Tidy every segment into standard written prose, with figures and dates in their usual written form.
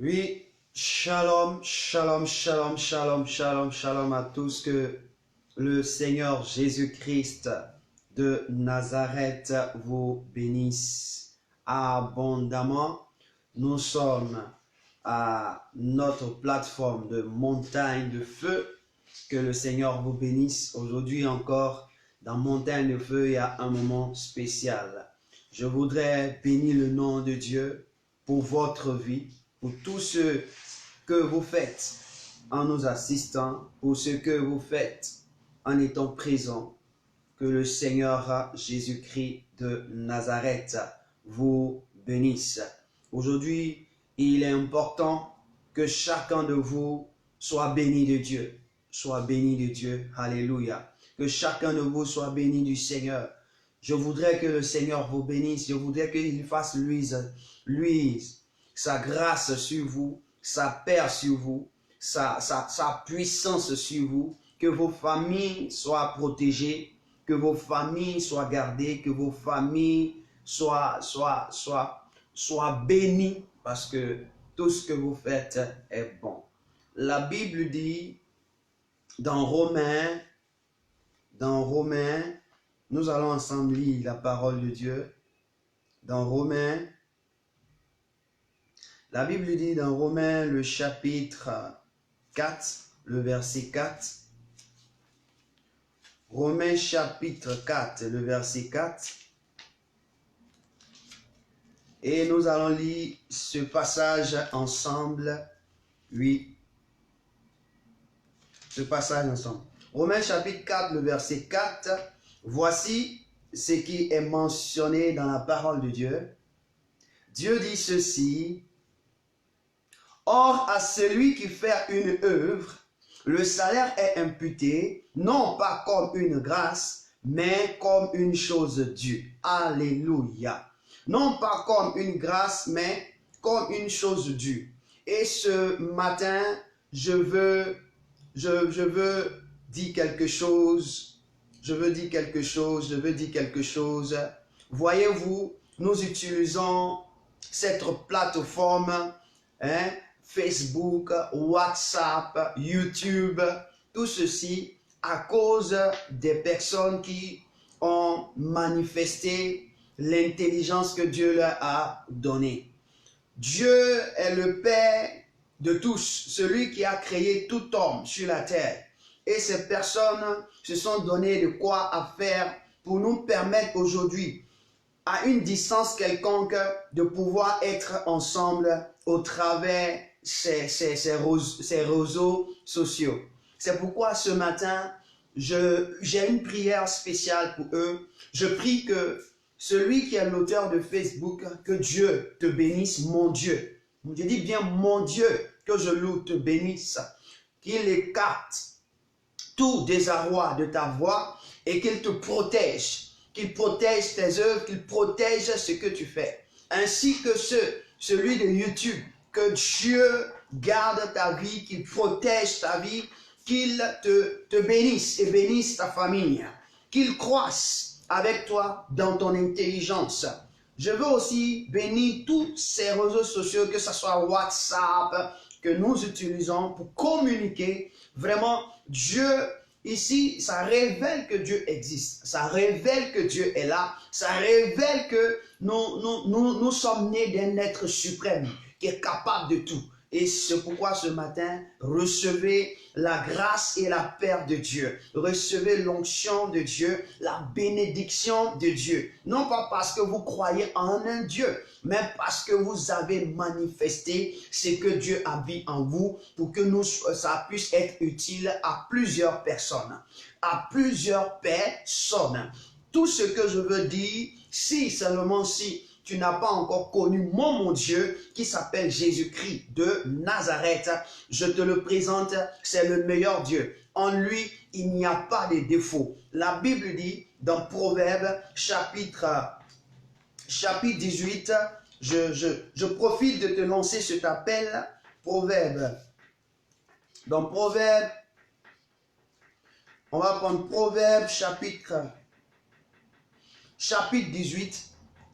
Oui, shalom, shalom, shalom, shalom, shalom, shalom à tous. Que le Seigneur Jésus-Christ de Nazareth vous bénisse abondamment. Nous sommes à notre plateforme de montagne de feu. Que le Seigneur vous bénisse. Aujourd'hui encore, dans Montagne de Feu, il y a un moment spécial. Je voudrais bénir le nom de Dieu pour votre vie, pour tout ce que vous faites en nous assistant, pour ce que vous faites en étant présent. Que le Seigneur Jésus-Christ de Nazareth vous bénisse. Aujourd'hui, il est important que chacun de vous soit béni de Dieu. Soit béni de Dieu. Alléluia. Que chacun de vous soit béni du Seigneur. Je voudrais que le Seigneur vous bénisse. Je voudrais qu'il fasse luise sa grâce sur vous, sa paix sur vous, sa puissance sur vous. Que vos familles soient protégées, que vos familles soient gardées, que vos familles soient bénies, parce que tout ce que vous faites est bon. La Bible dit dans Romains, nous allons ensemble lire la parole de Dieu. Dans Romains, la Bible dit dans Romains le chapitre 4, le verset 4. Romains chapitre 4, le verset 4. Et nous allons lire ce passage ensemble. Oui. Ce passage ensemble. Romains chapitre 4, le verset 4. Voici ce qui est mentionné dans la parole de Dieu. Dieu dit ceci. Or, à celui qui fait une œuvre, le salaire est imputé, non pas comme une grâce, mais comme une chose due. Alléluia. Non pas comme une grâce, mais comme une chose due. Et ce matin, je veux dire quelque chose. Voyez-vous, nous utilisons cette plateforme, Facebook, WhatsApp, YouTube, tout ceci à cause des personnes qui ont manifesté l'intelligence que Dieu leur a donnée. Dieu est le Père de tous, celui qui a créé tout homme sur la terre. Et ces personnes se sont donné de quoi à faire pour nous permettre aujourd'hui, à une distance quelconque, de pouvoir être ensemble au travers ces réseaux sociaux. C'est pourquoi ce matin, j'ai une prière spéciale pour eux. Je prie que celui qui est l'auteur de Facebook, que Dieu te bénisse, mon Dieu. Je dis bien mon Dieu, que je loue, te bénisse. Qu'il écarte tout désarroi de ta voix et qu'il te protège. Qu'il protège tes œuvres, qu'il protège ce que tu fais. Ainsi que celui de YouTube. Que Dieu garde ta vie, qu'il protège ta vie, qu'il te bénisse et bénisse ta famille. Qu'il croisse avec toi dans ton intelligence. Je veux aussi bénir tous ces réseaux sociaux, que ce soit WhatsApp, que nous utilisons pour communiquer. Vraiment, Dieu, ici, ça révèle que Dieu existe. Ça révèle que Dieu est là. Ça révèle que nous sommes nés d'un être suprême qui est capable de tout. Et c'est pourquoi ce matin, recevez la grâce et la paix de Dieu. Recevez l'onction de Dieu, la bénédiction de Dieu. Non pas parce que vous croyez en un Dieu, mais parce que vous avez manifesté ce que Dieu a mis en vous pour que ça puisse être utile à plusieurs personnes. À plusieurs personnes. Tout ce que je veux dire, si seulement si tu n'as pas encore connu mon Dieu qui s'appelle Jésus-Christ de Nazareth, je te le présente, c'est le meilleur Dieu. En lui, il n'y a pas de défaut. La Bible dit dans Proverbes chapitre 18, je profite de te lancer cet appel, Proverbes. Dans Proverbes, on va prendre Proverbes chapitre 18.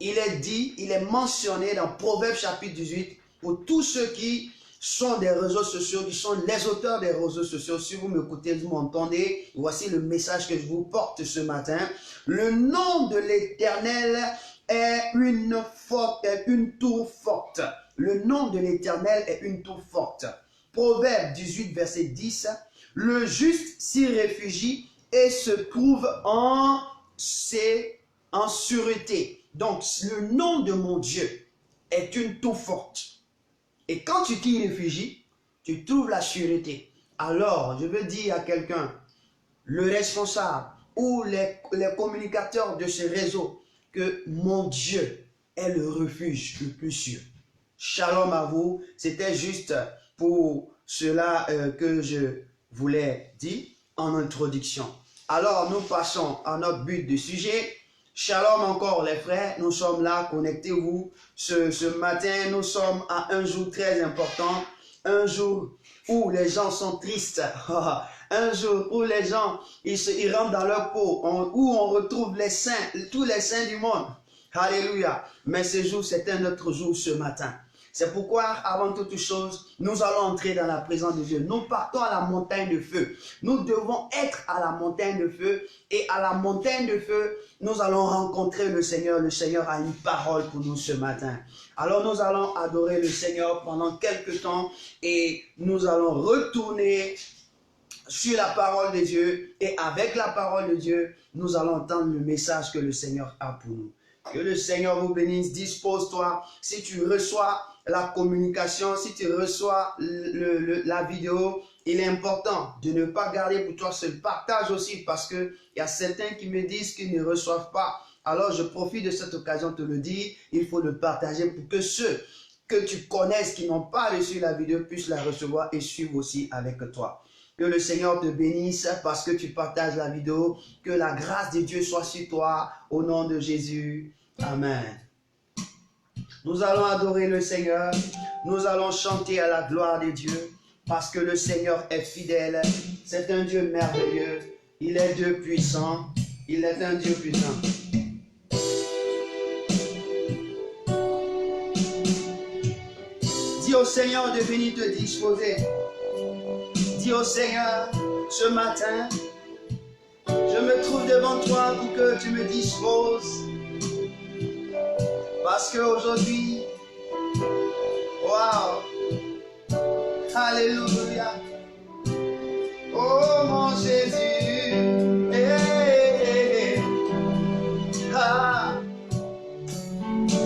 Il est mentionné dans Proverbes chapitre 18, pour tous ceux qui sont des réseaux sociaux, qui sont les auteurs des réseaux sociaux. Si vous m'écoutez, vous m'entendez, voici le message que je vous porte ce matin. Le nom de l'Éternel est une tour forte. Le nom de l'Éternel est une tour forte. Proverbe 18, verset 10. Le juste s'y réfugie et se trouve en sûreté. Donc, le nom de mon Dieu est une tour forte. Et quand tu t'y réfugies, tu trouves la sûreté. Alors, je veux dire à quelqu'un, le responsable ou les communicateurs de ce réseau, que mon Dieu est le refuge le plus sûr. Shalom à vous. C'était juste pour cela que je voulais dire en introduction. Alors, nous passons à notre but de sujet. Shalom encore les frères, nous sommes là, connectez-vous. Ce matin, nous sommes à un jour très important, un jour où les gens sont tristes, un jour où les gens ils rentrent dans leur peau, où on retrouve les saints, tous les saints du monde. Alléluia. Mais ce jour, c'est un autre jour ce matin. C'est pourquoi, avant toute chose, nous allons entrer dans la présence de Dieu. Nous partons à la montagne de feu. Nous devons être à la montagne de feu. Et à la montagne de feu, nous allons rencontrer le Seigneur. Le Seigneur a une parole pour nous ce matin. Alors nous allons adorer le Seigneur pendant quelques temps. Et nous allons retourner sur la parole de Dieu. Et avec la parole de Dieu, nous allons entendre le message que le Seigneur a pour nous. Que le Seigneur vous bénisse. Dispose-toi. Si tu reçois la communication, si tu reçois la vidéo, il est important de ne pas garder pour toi seul. Partage aussi parce qu'il y a certains qui me disent qu'ils ne reçoivent pas. Alors je profite de cette occasion de te le dire. Il faut le partager pour que ceux que tu connaisses qui n'ont pas reçu la vidéo puissent la recevoir et suivre aussi avec toi. Que le Seigneur te bénisse parce que tu partages la vidéo. Que la grâce de Dieu soit sur toi au nom de Jésus. Amen. Nous allons adorer le Seigneur. Nous allons chanter à la gloire de Dieu parce que le Seigneur est fidèle. C'est un Dieu merveilleux. Il est Dieu puissant. Il est un Dieu puissant. Dis au Seigneur de venir te disposer. Dis au Seigneur, ce matin, je me trouve devant toi pour que tu me disposes. Parce qu'aujourd'hui, wow, alléluia, oh mon Jésus,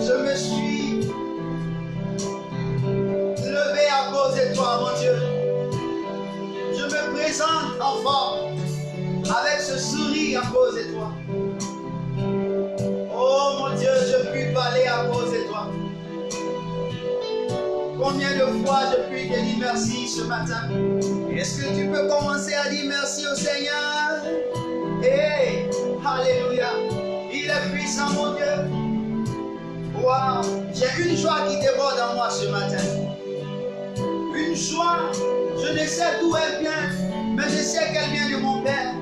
je me suis levé à cause de toi, mon Dieu. Je me présente en forme avec ce sourire à cause de toi. Oh mon Dieu, je puis parler à cause de toi. Combien de fois je puis te dire merci ce matin? Est-ce que tu peux commencer à dire merci au Seigneur? Hey, alléluia. Il est puissant, mon Dieu. Wow, j'ai une joie qui déborde en moi ce matin. Une joie, je ne sais d'où elle vient, mais je sais qu'elle vient de mon Père.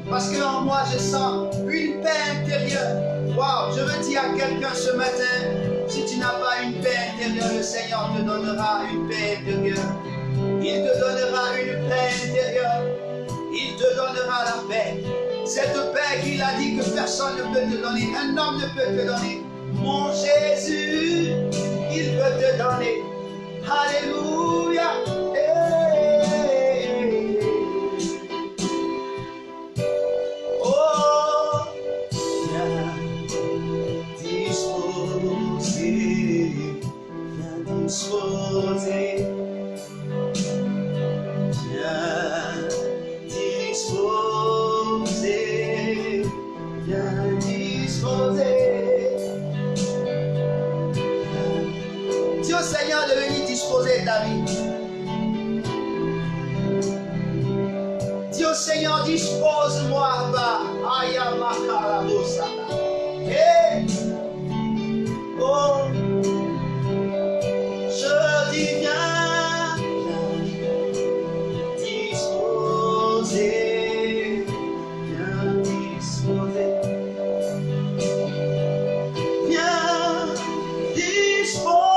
Parce qu'en moi, je sens une paix intérieure. Wow, je veux dire à quelqu'un ce matin, si tu n'as pas une paix intérieure, le Seigneur te donnera une paix intérieure. Il te donnera une paix intérieure. Il te donnera la paix. Cette paix qu'il a dit que personne ne peut te donner, un homme ne peut te donner. Mon Jésus, il peut te donner. Alléluia. Dis au Seigneur de venir disposer ta vie. Dis au Seigneur, dispose-moi, Abba. Hey. Oh, je dis viens disposer, viens disposer, viens disposer.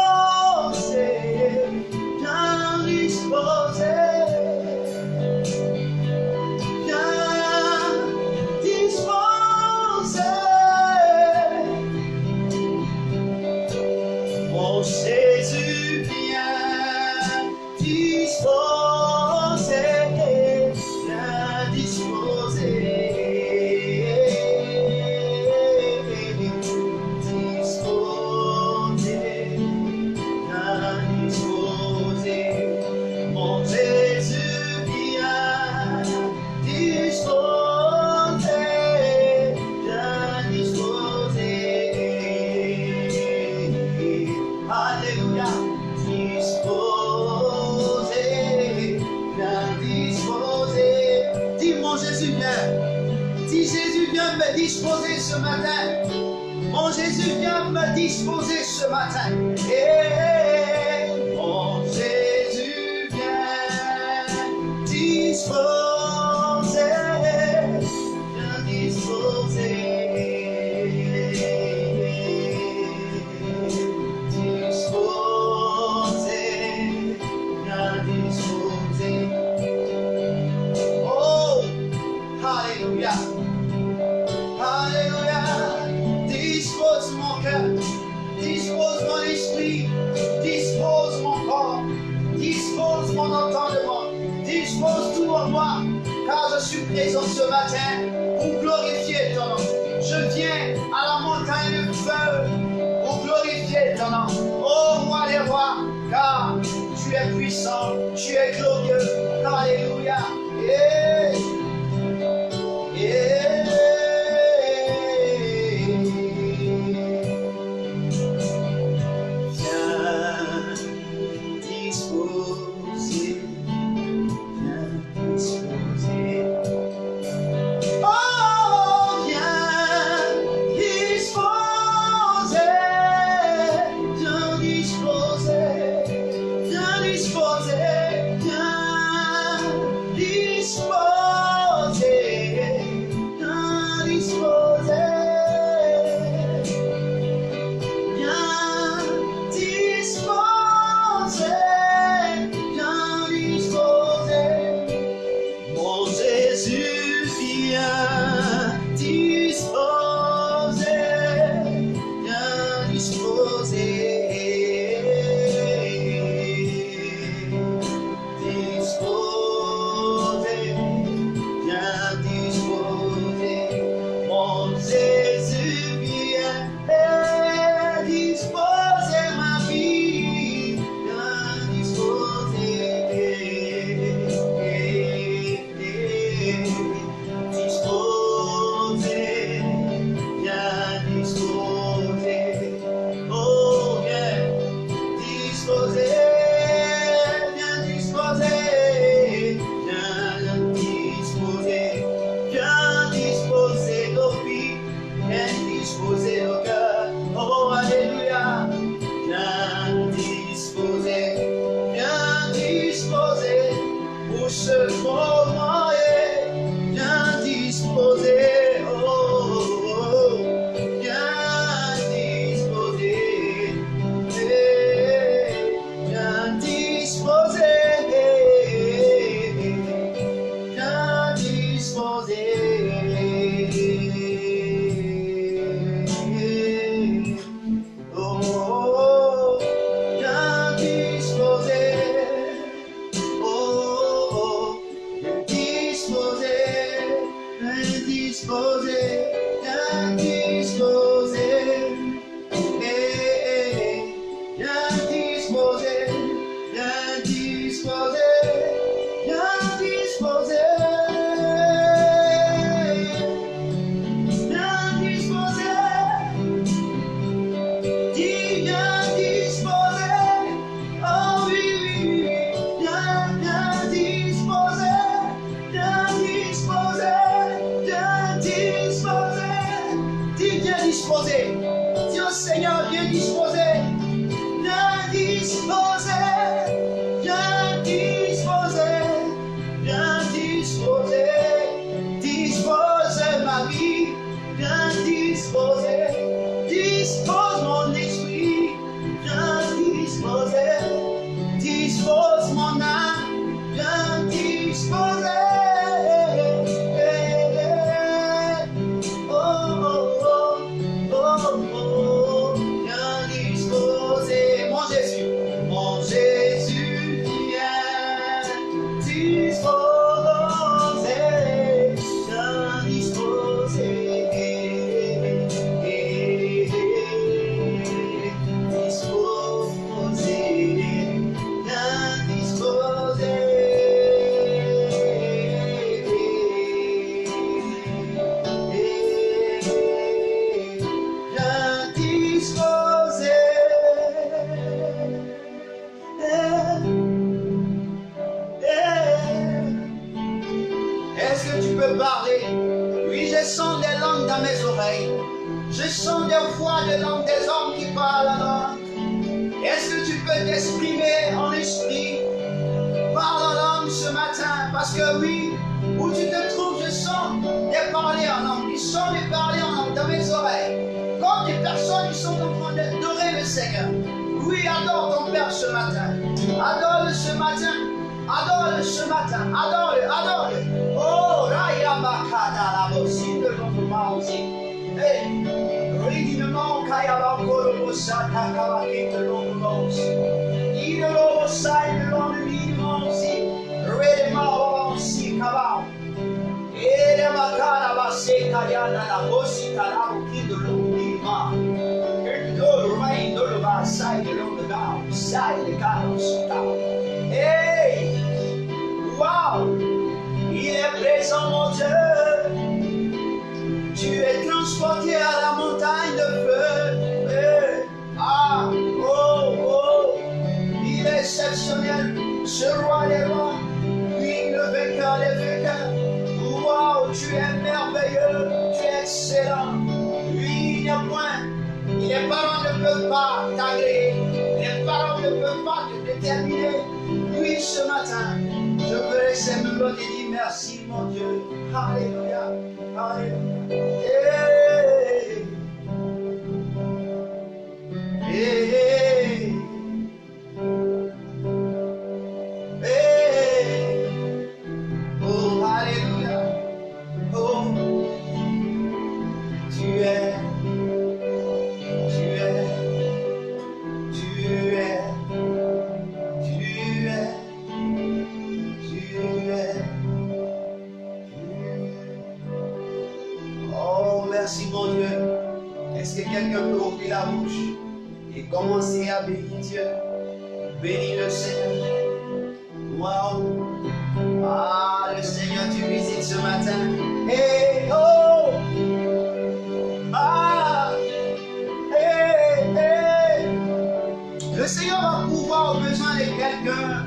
me disposer ce matin. Mon Jésus, viens me disposer ce matin. Mon Jésus, viens disposer. Viens disposer. Car je suis présent ce matin pour glorifier ton nom. Je viens à la montagne de feu pour glorifier ton nom. Oh roi des rois, car tu es puissant, tu es glorieux. Alléluia. langue dans mes oreilles. Je sens des voix de langue des hommes qui parlent en langue. Est-ce que tu peux t'exprimer en esprit? Parle en langue ce matin, parce que oui, où tu te trouves, je sens des parler en langue. Je sens des parler en langue dans mes oreilles. Comme des personnes qui sont en train d'adorer le Seigneur. Oui, adore ton Père ce matin. Adore-le ce matin. Adore-le ce matin. Adore-le, adore-le. Oh, Raya Bakada, la bossine de l'homme aussi. Hey, Ridinement, Kayaba Korobosa, Takawaki de l'homme aussi. Idolobosa, de l'homme aussi. Redema aussi, Kabao. Et Makara Baseka Yana, la bossi, Karabuki de l'homme. Hey! Wow! Il est présent, mon Dieu. Tu es transporté à la montagne de feu. Hey. Ah! Oh! Oh! Il est exceptionnel, ce roi des rois. Lui, le vainqueur des vainqueurs. Wow! Tu es merveilleux. Tu es excellent. Lui, il n'y a point. Les parents ne peuvent pas t'agréer. Les parents ne peuvent pas te déterminer. Oui, ce matin, je veux laisser me dire merci, mon Dieu. Alléluia. Alléluia. Hey. Hey. Hey. Oh, alléluia. Oh, tu es. Merci mon Dieu. Est-ce que quelqu'un peut ouvrir la bouche et commencer à bénir Dieu? Bénis le Seigneur. Waouh. Ah, le Seigneur, tu visites ce matin. Hey, oh. Ah. Hey, hey. Le Seigneur va pouvoir au besoin de quelqu'un.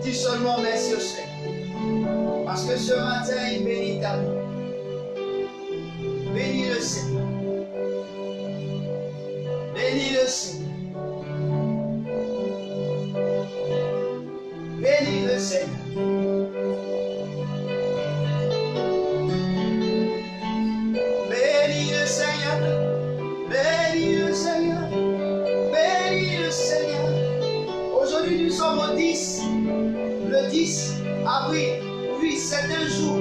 Dis seulement merci au Seigneur. Parce que ce matin, il bénit ta vie. Bénis le Seigneur. Bénis le Seigneur. Seigneur, bénis le Seigneur, bénis le Seigneur. Aujourd'hui, nous sommes au 10, le 10 avril. Oui, c'est un jour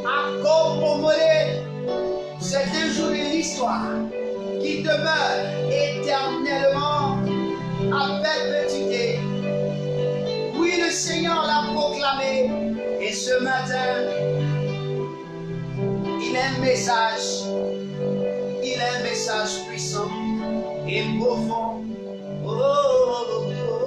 à commémorer. C'est un jour de l'histoire qui demeure éternellement à perpétuité. Oui, le Seigneur l'a proclamé. Et ce matin, il a un message. Il a un message puissant et profond. Oh, oh, oh, oh.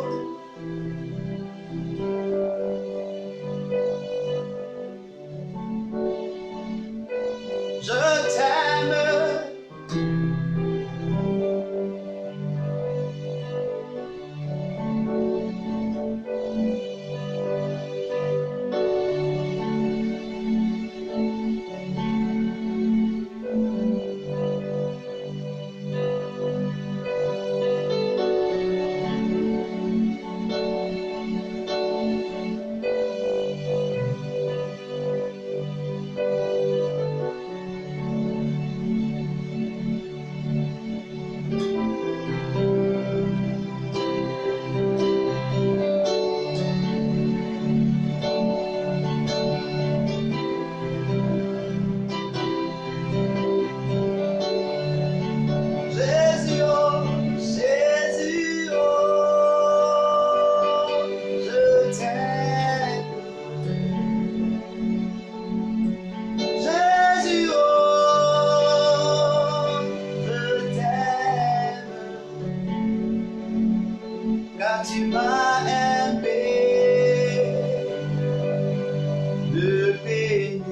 Je t'aime. Tu m'as aimé de bénir,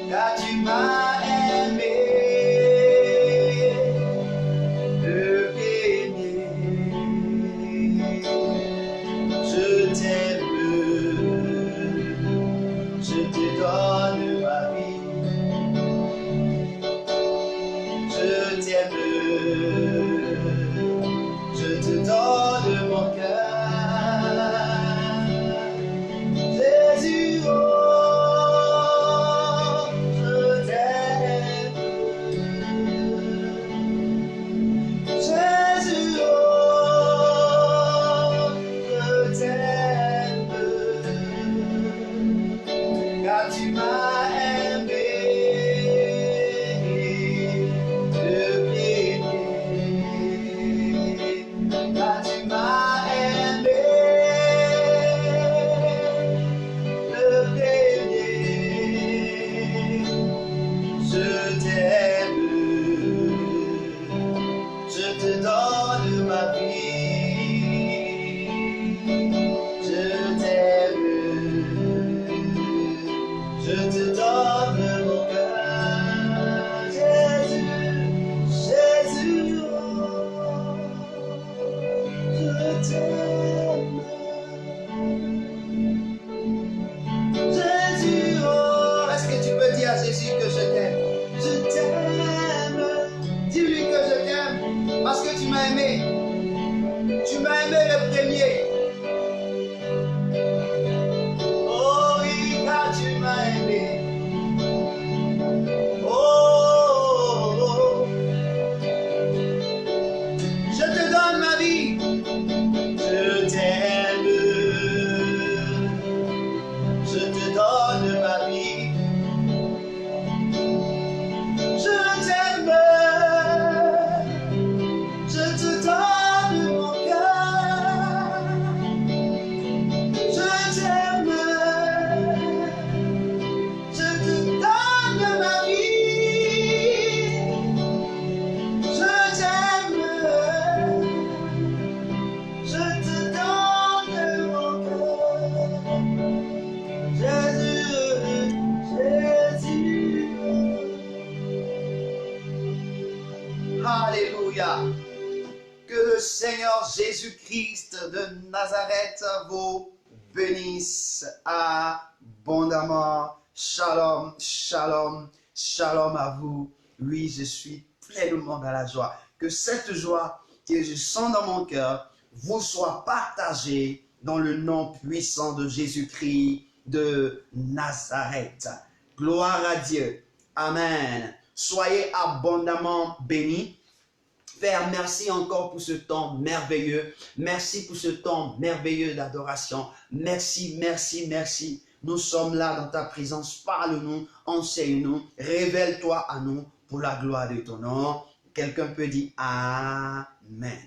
car tu m'as aimé de bénir. Je t'aime, je te donne ma vie. Je t'aime. Je te donne mon cœur, Jésus, oh, je t'aime. Jésus, oh, je t'aime, car tu m'as aimé. Parce que tu m'as aimé. Tu m'as aimé le premier. Oh oui, car tu m'as aimé. Oh, oh, oh. Je te donne ma vie. Je t'aime. Je te donne ma vie. Je t'aime. Alléluia. Que le Seigneur Jésus-Christ de Nazareth vous bénisse abondamment. Shalom, shalom, shalom à vous. Oui, je suis pleinement dans la joie. Que cette joie que je sens dans mon cœur vous soit partagée dans le nom puissant de Jésus-Christ de Nazareth. Gloire à Dieu. Amen. Soyez abondamment bénis. Père, merci encore pour ce temps merveilleux. Merci pour ce temps merveilleux d'adoration. Merci, merci, merci. Nous sommes là dans ta présence. Parle-nous, enseigne-nous, révèle-toi à nous pour la gloire de ton nom. Quelqu'un peut dire Amen.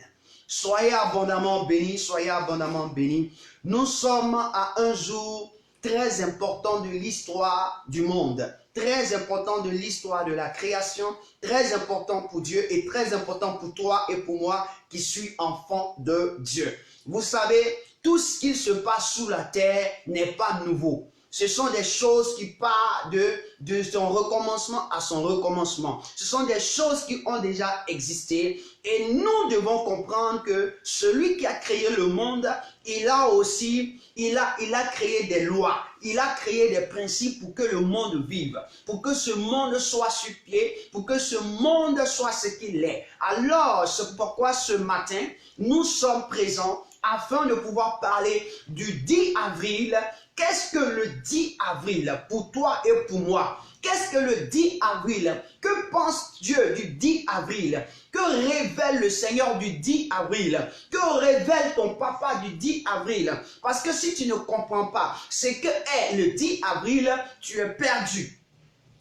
Soyez abondamment bénis, soyez abondamment bénis. Nous sommes à un jour très important de l'histoire du monde. Très important de l'histoire de la création, très important pour Dieu et très important pour toi et pour moi qui suis enfant de Dieu. Vous savez, tout ce qui se passe sous la terre n'est pas nouveau. Ce sont des choses qui partent de son recommencement à son recommencement. Ce sont des choses qui ont déjà existé et nous devons comprendre que celui qui a créé le monde, il a créé des lois, il a créé des principes pour que le monde vive, pour que ce monde soit sur pied, pour que ce monde soit ce qu'il est. Alors, c'est pourquoi ce matin, nous sommes présents afin de pouvoir parler du 10 avril. Qu'est-ce que le 10 avril pour toi et pour moi? Qu'est-ce que le 10 avril? Que pense Dieu du 10 avril? Que révèle le Seigneur du 10 avril? Que révèle ton papa du 10 avril? Parce que si tu ne comprends pas ce que est le 10 avril, tu es perdu.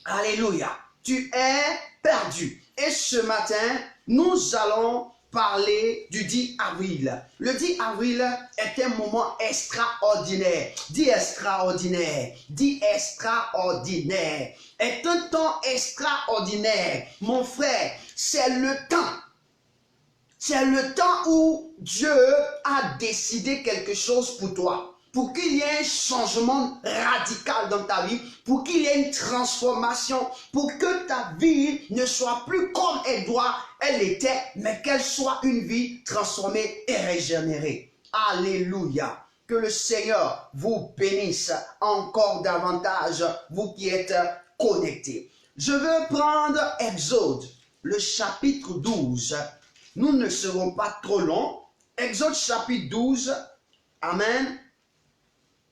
Alléluia. Tu es perdu. Et ce matin, nous allons parler du 10 avril. Le 10 avril est un moment extraordinaire. Dis extraordinaire. Dis extraordinaire. Est un temps extraordinaire. Mon frère, c'est le temps. C'est le temps où Dieu a décidé quelque chose pour toi. Pour qu'il y ait un changement radical dans ta vie, pour qu'il y ait une transformation, pour que ta vie ne soit plus comme elle était, mais qu'elle soit une vie transformée et régénérée. Alléluia. Que le Seigneur vous bénisse encore davantage, vous qui êtes connectés. Je veux prendre Exode, le chapitre 12. Nous ne serons pas trop longs. Exode chapitre 12. Amen.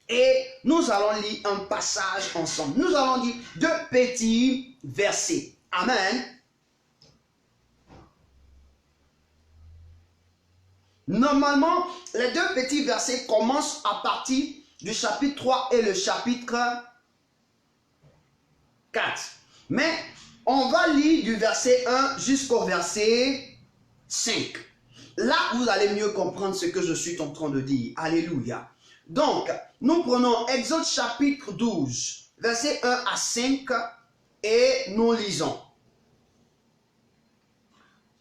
Et nous allons lire un passage ensemble. Nous allons lire 2 petits versets. Amen. Normalement, les 2 petits versets commencent à partir du chapitre 3 et le chapitre 4. Mais on va lire du verset 1 jusqu'au verset 5. Là, vous allez mieux comprendre ce que je suis en train de dire. Alléluia. Donc, nous prenons Exode chapitre 12, versets 1 à 5 et nous lisons.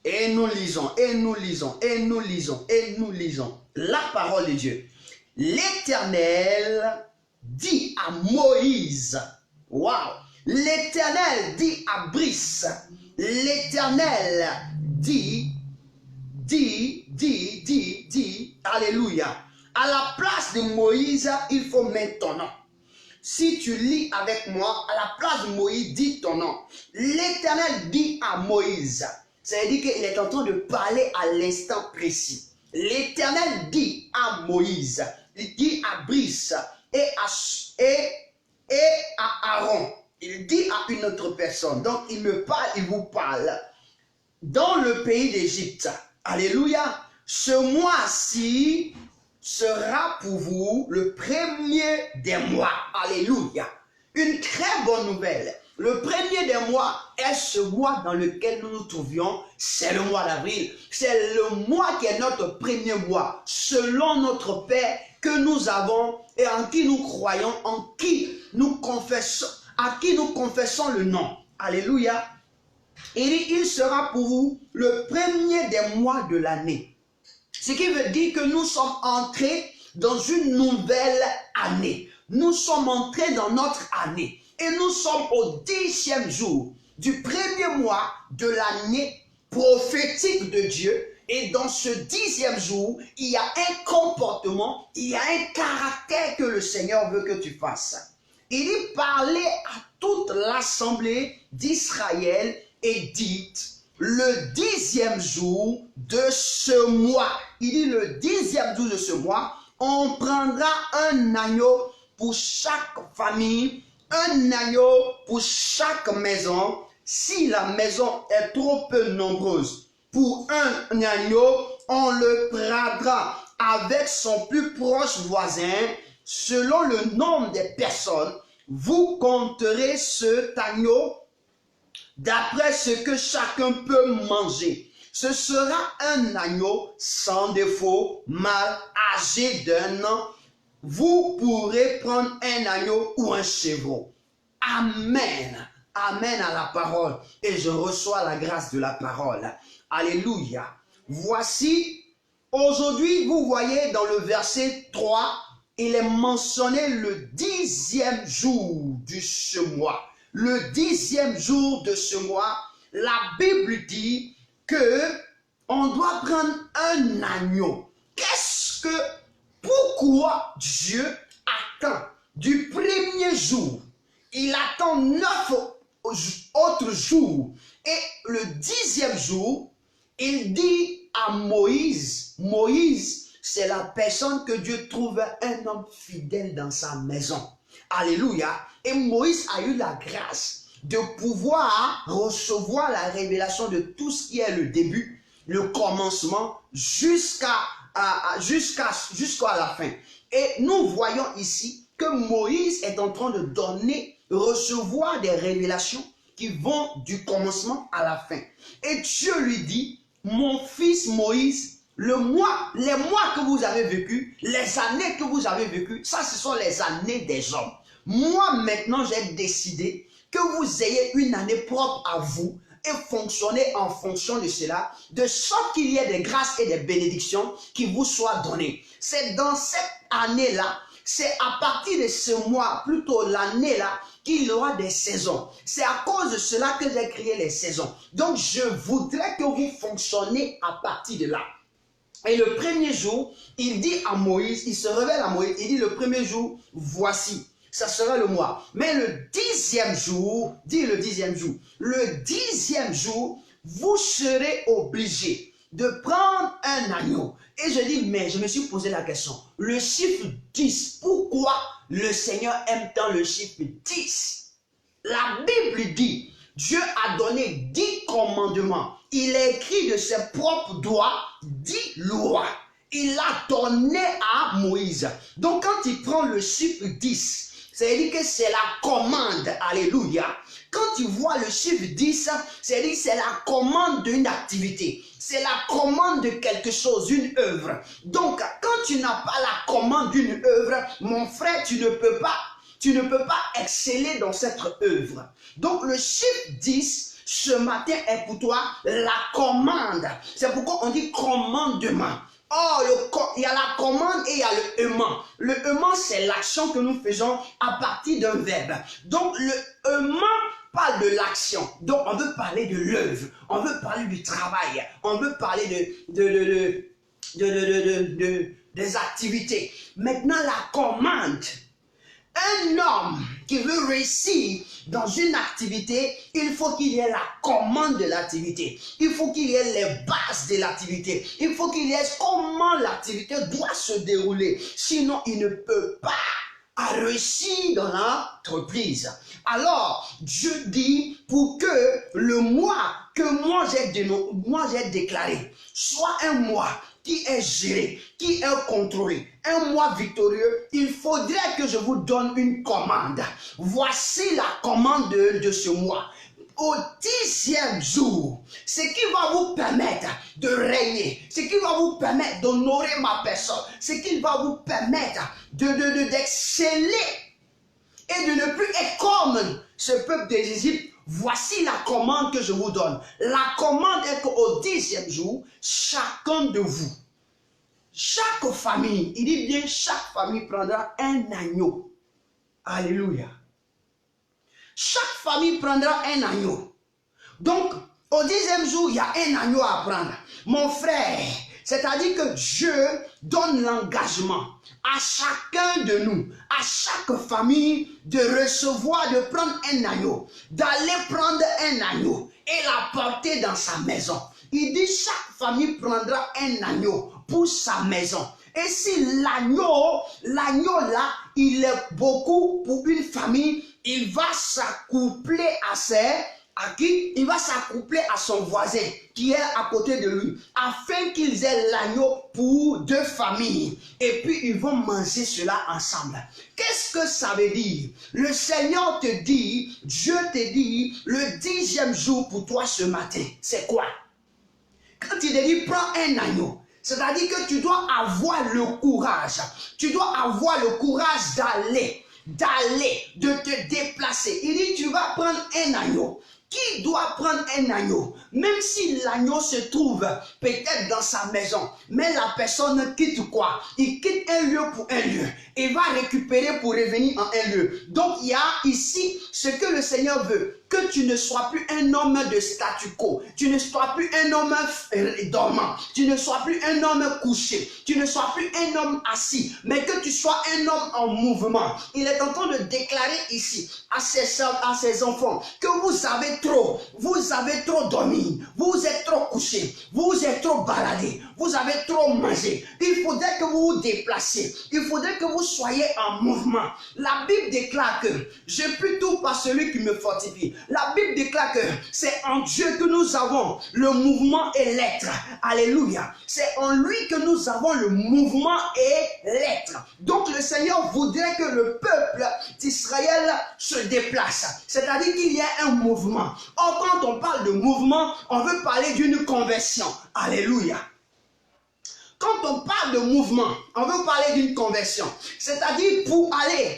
Et nous lisons, et nous lisons, et nous lisons, et nous lisons la parole de Dieu. L'Éternel dit à Moïse, waouh, l'Éternel dit à Brice, l'Éternel dit, alléluia. À la place de Moïse, il faut mettre ton nom. Si tu lis avec moi, à la place de Moïse, dis ton nom. L'Éternel dit à Moïse, c'est-à-dire qu'il est en train de parler à l'instant précis. L'Éternel dit à Moïse, il dit à Brice et à Aaron. Il dit à une autre personne. Donc il me parle, il vous parle. Dans le pays d'Égypte, alléluia, ce mois-ci sera pour vous le premier des mois. Alléluia. Une très bonne nouvelle. Le premier des mois est ce mois dans lequel nous nous trouvions. C'est le mois d'avril. C'est le mois qui est notre premier mois. Selon notre Père que nous avons et en qui nous croyons, en qui nous confessons, à qui nous confessons le nom. Alléluia. Il sera pour vous le premier des mois de l'année. Ce qui veut dire que nous sommes entrés dans une nouvelle année. Nous sommes entrés dans notre année. Et nous sommes au 10e jour du premier mois de l'année prophétique de Dieu. Et dans ce 10e jour, il y a un comportement, il y a un caractère que le Seigneur veut que tu fasses. Il parlait à toute l'assemblée d'Israël et dit, le 10e jour de ce mois, il dit le 10e jour de ce mois, on prendra un agneau pour chaque famille un agneau pour chaque maison. Si la maison est trop peu nombreuse pour un agneau, on le prendra avec son plus proche voisin. Selon le nombre des personnes, vous compterez cet agneau d'après ce que chacun peut manger. Ce sera un agneau sans défaut, mâle, âgé d'1 an. Vous pourrez prendre un agneau ou un chevreau. Amen. Amen à la parole. Et je reçois la grâce de la parole. Alléluia. Voici, aujourd'hui, vous voyez dans le verset 3, il est mentionné le 10e jour de ce mois. Le 10e jour de ce mois, la Bible dit que on doit prendre un agneau. Pourquoi Dieu attend du premier jour? Il attend 9 autres jours. Et le 10e jour, il dit à Moïse, Moïse, c'est la personne que Dieu trouve un homme fidèle dans sa maison. Alléluia. Et Moïse a eu la grâce de pouvoir recevoir la révélation de tout ce qui est le début, le commencement, jusqu'à la fin. Et nous voyons ici que Moïse est en train de recevoir des révélations qui vont du commencement à la fin. Et Dieu lui dit, mon fils Moïse, les mois que vous avez vécu, les années que vous avez vécues, ça ce sont les années des hommes. Moi maintenant j'ai décidé que vous ayez une année propre à vous et fonctionner en fonction de cela, de sorte qu'il y ait des grâces et des bénédictions qui vous soient données. C'est dans cette année-là, c'est à partir de ce mois, plutôt l'année-là, qu'il y aura des saisons. C'est à cause de cela que j'ai créé les saisons. Donc je voudrais que vous fonctionnez à partir de là. Et le premier jour, il dit à Moïse, il se révèle à Moïse, il dit le premier jour, voici. Ça sera le mois. Mais le 10e jour, dit le 10e jour, le 10e jour, vous serez obligés de prendre un agneau. Et je dis, mais je me suis posé la question, le chiffre 10, pourquoi le Seigneur aime tant le chiffre 10? La Bible dit, Dieu a donné 10 commandements. Il a écrit de ses propres doigts 10 lois. Il l'a donné à Moïse. Donc quand il prend le chiffre 10, c'est-à-dire que c'est la commande, alléluia. Quand tu vois le chiffre 10, c'est-à-dire que c'est la commande d'une activité. C'est la commande de quelque chose, d'une œuvre. Donc, quand tu n'as pas la commande d'une œuvre, mon frère, tu ne peux pas exceller dans cette œuvre. Donc, le chiffre 10, ce matin est pour toi la commande. C'est pourquoi on dit commandement. Oh, il y a la commande et il y a le aimant. Le aimant, c'est l'action que nous faisons à partir d'un verbe. Donc, le aimant parle de l'action. Donc, on veut parler de l'œuvre. On veut parler du travail. On veut parler des activités. Maintenant, la commande. Un homme qui veut réussir dans une activité, il faut qu'il y ait la commande de l'activité. Il faut qu'il y ait les bases de l'activité. Il faut qu'il y ait comment l'activité doit se dérouler. Sinon, il ne peut pas réussir dans l'entreprise. Alors, Dieu dit pour que le mois que moi j'ai déclaré soit un mois qui est géré, qui est contrôlé, un mois victorieux, il faudrait que je vous donne une commande. Voici la commande de ce mois. Au 10e jour, ce qui va vous permettre de régner, ce qui va vous permettre d'honorer ma personne, ce qui va vous permettre d'exceller et de ne plus être comme ce peuple des Égyptes. Voici la commande que je vous donne. La commande est qu'au 10e jour, chacun de vous, chaque famille, il dit bien chaque famille prendra un agneau. Alléluia. Chaque famille prendra un agneau. Donc, au 10e jour, il y a un agneau à prendre. Mon frère, c'est-à-dire que Dieu donne l'engagement à chacun de nous, à chaque famille, de recevoir, de prendre un agneau, d'aller prendre un agneau et l'apporter dans sa maison. Il dit chaque famille prendra un agneau pour sa maison. Et si l'agneau là, il est beaucoup pour une famille, il va s'accoupler à qui? Il va s'accoupler à son voisin qui est à côté de lui, afin qu'ils aient l'agneau pour 2 familles. Et puis ils vont manger cela ensemble. Qu'est-ce que ça veut dire? Le Seigneur te dit, Dieu te dit, le 10e jour pour toi ce matin, c'est quoi? Quand il te dit, prends un agneau, c'est-à-dire que tu dois avoir le courage. Tu dois avoir le courage d'aller, de te déplacer. Il dit, tu vas prendre un agneau. Qui doit prendre un agneau? Même si l'agneau se trouve peut-être dans sa maison, mais la personne quitte quoi? Il quitte un lieu pour un lieu. Il va récupérer pour revenir en un lieu. Donc il y a ici ce que le Seigneur veut. Que tu ne sois plus un homme de statu quo. Tu ne sois plus un homme dormant. Tu ne sois plus un homme couché. Tu ne sois plus un homme assis. Mais que tu sois un homme en mouvement. Il est en train de déclarer ici à ses enfants que vous avez trop dormi. Vous êtes trop couché. Vous êtes trop baladé. Vous avez trop mangé. Il faudrait que vous vous déplaciez. Il faudrait que vous soyez en mouvement. La Bible déclare que je peux tout par celui qui me fortifie. La Bible déclare que c'est en Dieu que nous avons le mouvement et l'être. Alléluia. C'est en lui que nous avons le mouvement et l'être. Donc le Seigneur voudrait que le peuple d'Israël se déplace. C'est-à-dire qu'il y a un mouvement. Or, quand on parle de mouvement, on veut parler d'une conversion. Alléluia. Quand on parle de mouvement, on veut parler d'une conversion. C'est-à-dire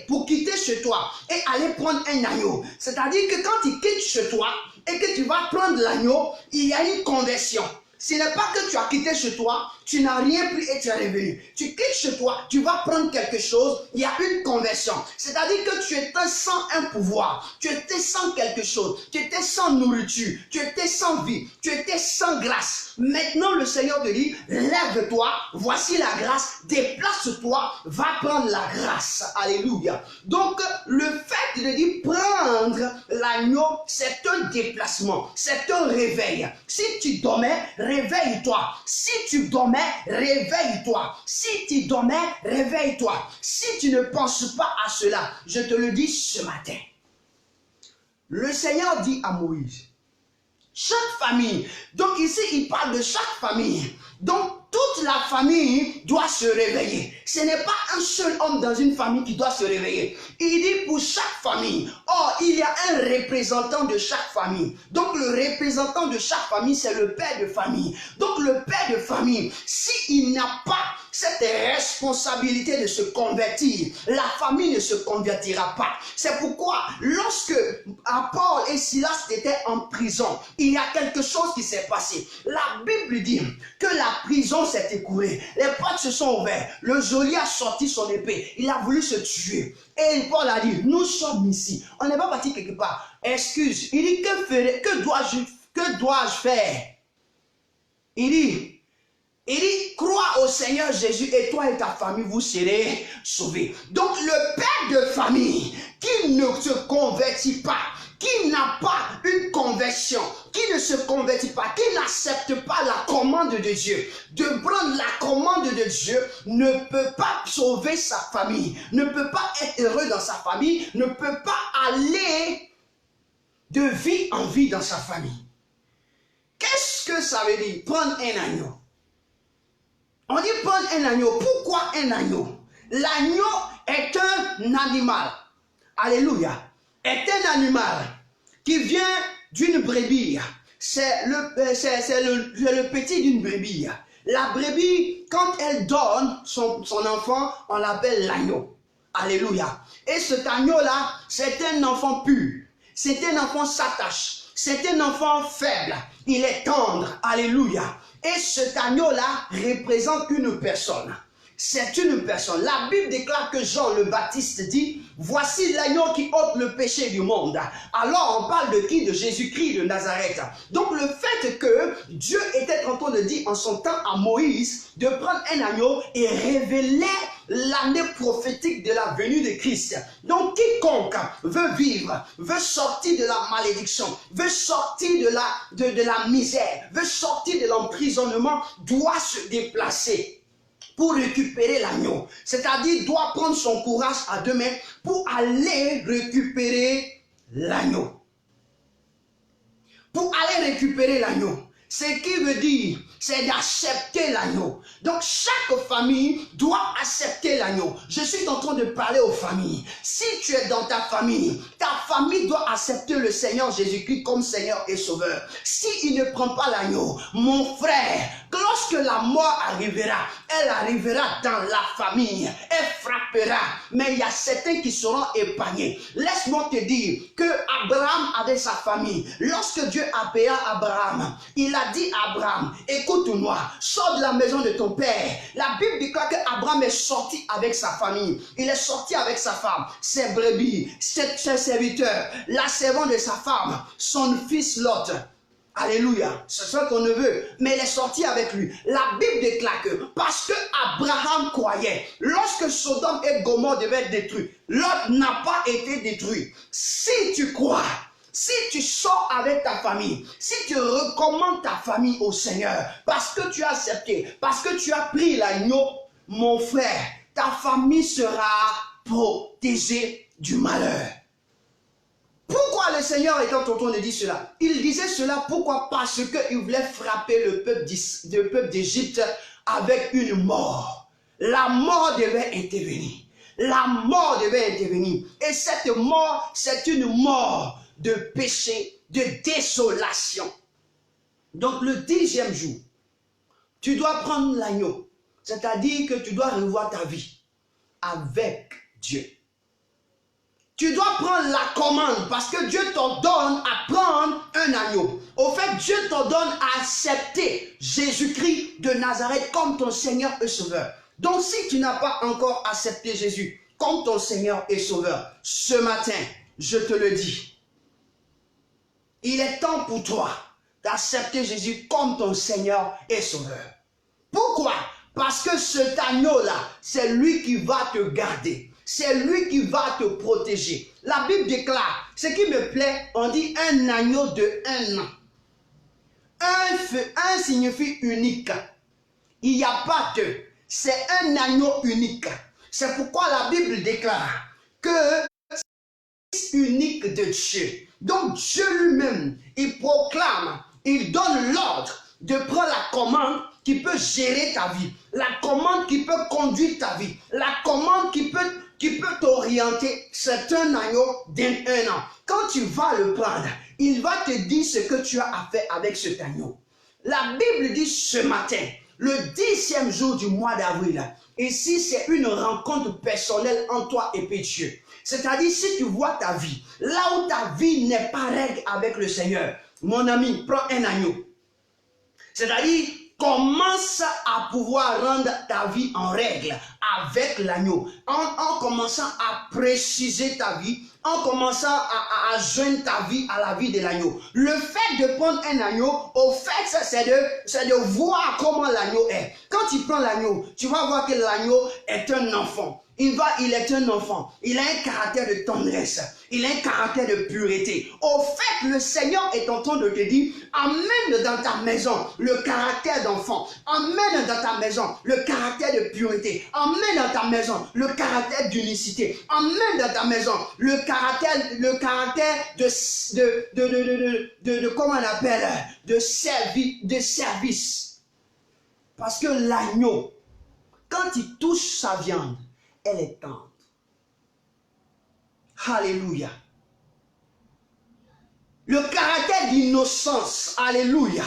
pour quitter chez toi et aller prendre un agneau. C'est-à-dire que quand tu quittes chez toi et que tu vas prendre l'agneau, il y a une conversion. Ce n'est pas que tu as quitté chez toi, tu n'as rien pris et tu es revenu. Tu quittes chez toi, tu vas prendre quelque chose, il y a une conversion. C'est-à-dire que tu étais sans un pouvoir, tu étais sans quelque chose, tu étais sans nourriture, tu étais sans vie, tu étais sans grâce. Maintenant le Seigneur te dit, lève-toi, voici la grâce, déplace-toi, va prendre la grâce. Alléluia. Donc le fait de dire prendre l'agneau, c'est un déplacement, c'est un réveil. Si tu dormais, réveille-toi. Si tu dormais, réveille-toi. Si tu dormais, réveille-toi. Si tu ne penses pas à cela, je te le dis ce matin. Le Seigneur dit à Moïse, chaque famille, donc ici il parle de chaque famille, donc toute la famille doit se réveiller. Ce n'est pas un seul homme dans une famille qui doit se réveiller. Il dit pour chaque famille. Or, il y a un représentant de chaque famille. Donc, le représentant de chaque famille, c'est le père de famille. Donc, le père de famille, s'il n'a pas cette responsabilité de se convertir, la famille ne se convertira pas. C'est pourquoi, lorsque Paul et Silas étaient en prison, il y a quelque chose qui s'est passé. La Bible dit que la prison s'est écoulée. Les portes se sont ouvertes. Le geôlier a sorti son épée. Il a voulu se tuer. Et Paul a dit, nous sommes ici. On n'est pas parti quelque part. Excuse. Il dit, que dois-je faire? Il dit, crois au Seigneur Jésus et toi et ta famille, vous serez sauvés. Donc le père de famille qui ne se convertit pas, qui n'a pas une conversion, qui ne se convertit pas, qui n'accepte pas la commande de Dieu, de prendre la commande de Dieu, ne peut pas sauver sa famille, ne peut pas être heureux dans sa famille, ne peut pas aller de vie en vie dans sa famille. Qu'est-ce que ça veut dire, prendre un agneau? On dit prendre un agneau. Pourquoi un agneau? L'agneau est un animal. Alléluia. Est un animal qui vient d'une brebis. C'est le petit d'une brebis. La brebis, quand elle donne son enfant, on l'appelle l'agneau. Alléluia. Et cet agneau-là, c'est un enfant pur. C'est un enfant s'attache. C'est un enfant faible. Il est tendre. Alléluia. Et cet agneau-là représente une personne. C'est une personne. La Bible déclare que Jean le Baptiste dit, voici l'agneau qui ôte le péché du monde. Alors on parle de qui? De Jésus-Christ de Nazareth. Donc le fait que Dieu était en train de dire en son temps à Moïse de prendre un agneau et révéler l'année prophétique de la venue de Christ. Donc quiconque veut vivre, veut sortir de la malédiction, veut sortir de la misère, veut sortir de l'emprisonnement, doit se déplacer pour récupérer l'agneau. C'est-à-dire, doit prendre son courage à deux mains pour aller récupérer l'agneau. Pour aller récupérer l'agneau. Ce qui veut dire, c'est d'accepter l'agneau. Donc, chaque famille doit accepter l'agneau. Je suis en train de parler aux familles. Si tu es dans ta famille doit accepter le Seigneur Jésus-Christ comme Seigneur et Sauveur. S'il ne prend pas l'agneau, mon frère, lorsque la mort arrivera, elle arrivera dans la famille. Elle frappera. Mais il y a certains qui seront épargnés. Laisse-moi te dire que Abraham avait sa famille. Lorsque Dieu appela Abraham, il a dit à Abraham, écoute-moi, sors de la maison de ton père. La Bible déclare qu'Abraham est sorti avec sa famille. Il est sorti avec sa femme, ses brebis, ses serviteurs, la servante de sa femme, son fils Lot. Alléluia, c'est ça qu'on ne veut. Mais il est sorti avec lui. La Bible déclare que parce que Abraham croyait, lorsque Sodome et Gomorrhe devaient être détruits, Lot n'a pas été détruit. Si tu crois, si tu sors avec ta famille, si tu recommandes ta famille au Seigneur, parce que tu as accepté, parce que tu as pris l'agneau, mon frère, ta famille sera protégée du malheur. Pourquoi le Seigneur est en train de dire cela? Il disait cela pourquoi? Parce qu'il voulait frapper le peuple d'Égypte avec une mort. La mort devait intervenir. La mort devait intervenir. Et cette mort, c'est une mort de péché, de désolation. Donc le 10e jour, tu dois prendre l'agneau. C'est-à-dire que tu dois revoir ta vie avec Dieu. Tu dois prendre la commande parce que Dieu t'ordonne à prendre un agneau. Au fait, Dieu t'ordonne à accepter Jésus-Christ de Nazareth comme ton Seigneur et Sauveur. Donc si tu n'as pas encore accepté Jésus comme ton Seigneur et Sauveur, ce matin, je te le dis, il est temps pour toi d'accepter Jésus comme ton Seigneur et Sauveur. Pourquoi? Parce que cet agneau-là, c'est lui qui va te garder. C'est lui qui va te protéger. La Bible déclare, ce qui me plaît, on dit un agneau de 1 an. Un signifie unique. Il n'y a pas deux. C'est un agneau unique. C'est pourquoi la Bible déclare que c'est unique de Dieu. Donc Dieu lui-même, il proclame, il donne l'ordre de prendre la commande qui peut gérer ta vie, la commande qui peut conduire ta vie, la commande qui peut t'orienter. C'est un agneau d'1 an. Quand tu vas le prendre, il va te dire ce que tu as à faire avec cet agneau. La Bible dit ce matin, le 10e jour du mois d'avril, ici c'est une rencontre personnelle entre toi et Dieu. C'est-à-dire si tu vois ta vie, là où ta vie n'est pas règle avec le Seigneur, mon ami, prends un agneau. C'est-à-dire, commence à pouvoir rendre ta vie en règle avec l'agneau, en commençant à préciser ta vie, en commençant à joindre ta vie à la vie de l'agneau. Le fait de prendre un agneau, au fait, c'est de voir comment l'agneau est. Quand tu prends l'agneau, tu vas voir que l'agneau est un enfant. Il est un enfant. Il a un caractère de tendresse. Il a un caractère de pureté. Au fait, le Seigneur est en train de te dire, amène dans ta maison le caractère d'enfant. Amène dans ta maison le caractère de pureté. Amène dans ta maison le caractère d'unicité. Amène dans ta maison le caractère de comment on appelle, de service. Parce que l'agneau, quand il touche sa viande, elle est tendre. Alléluia. Le caractère d'innocence. Alléluia.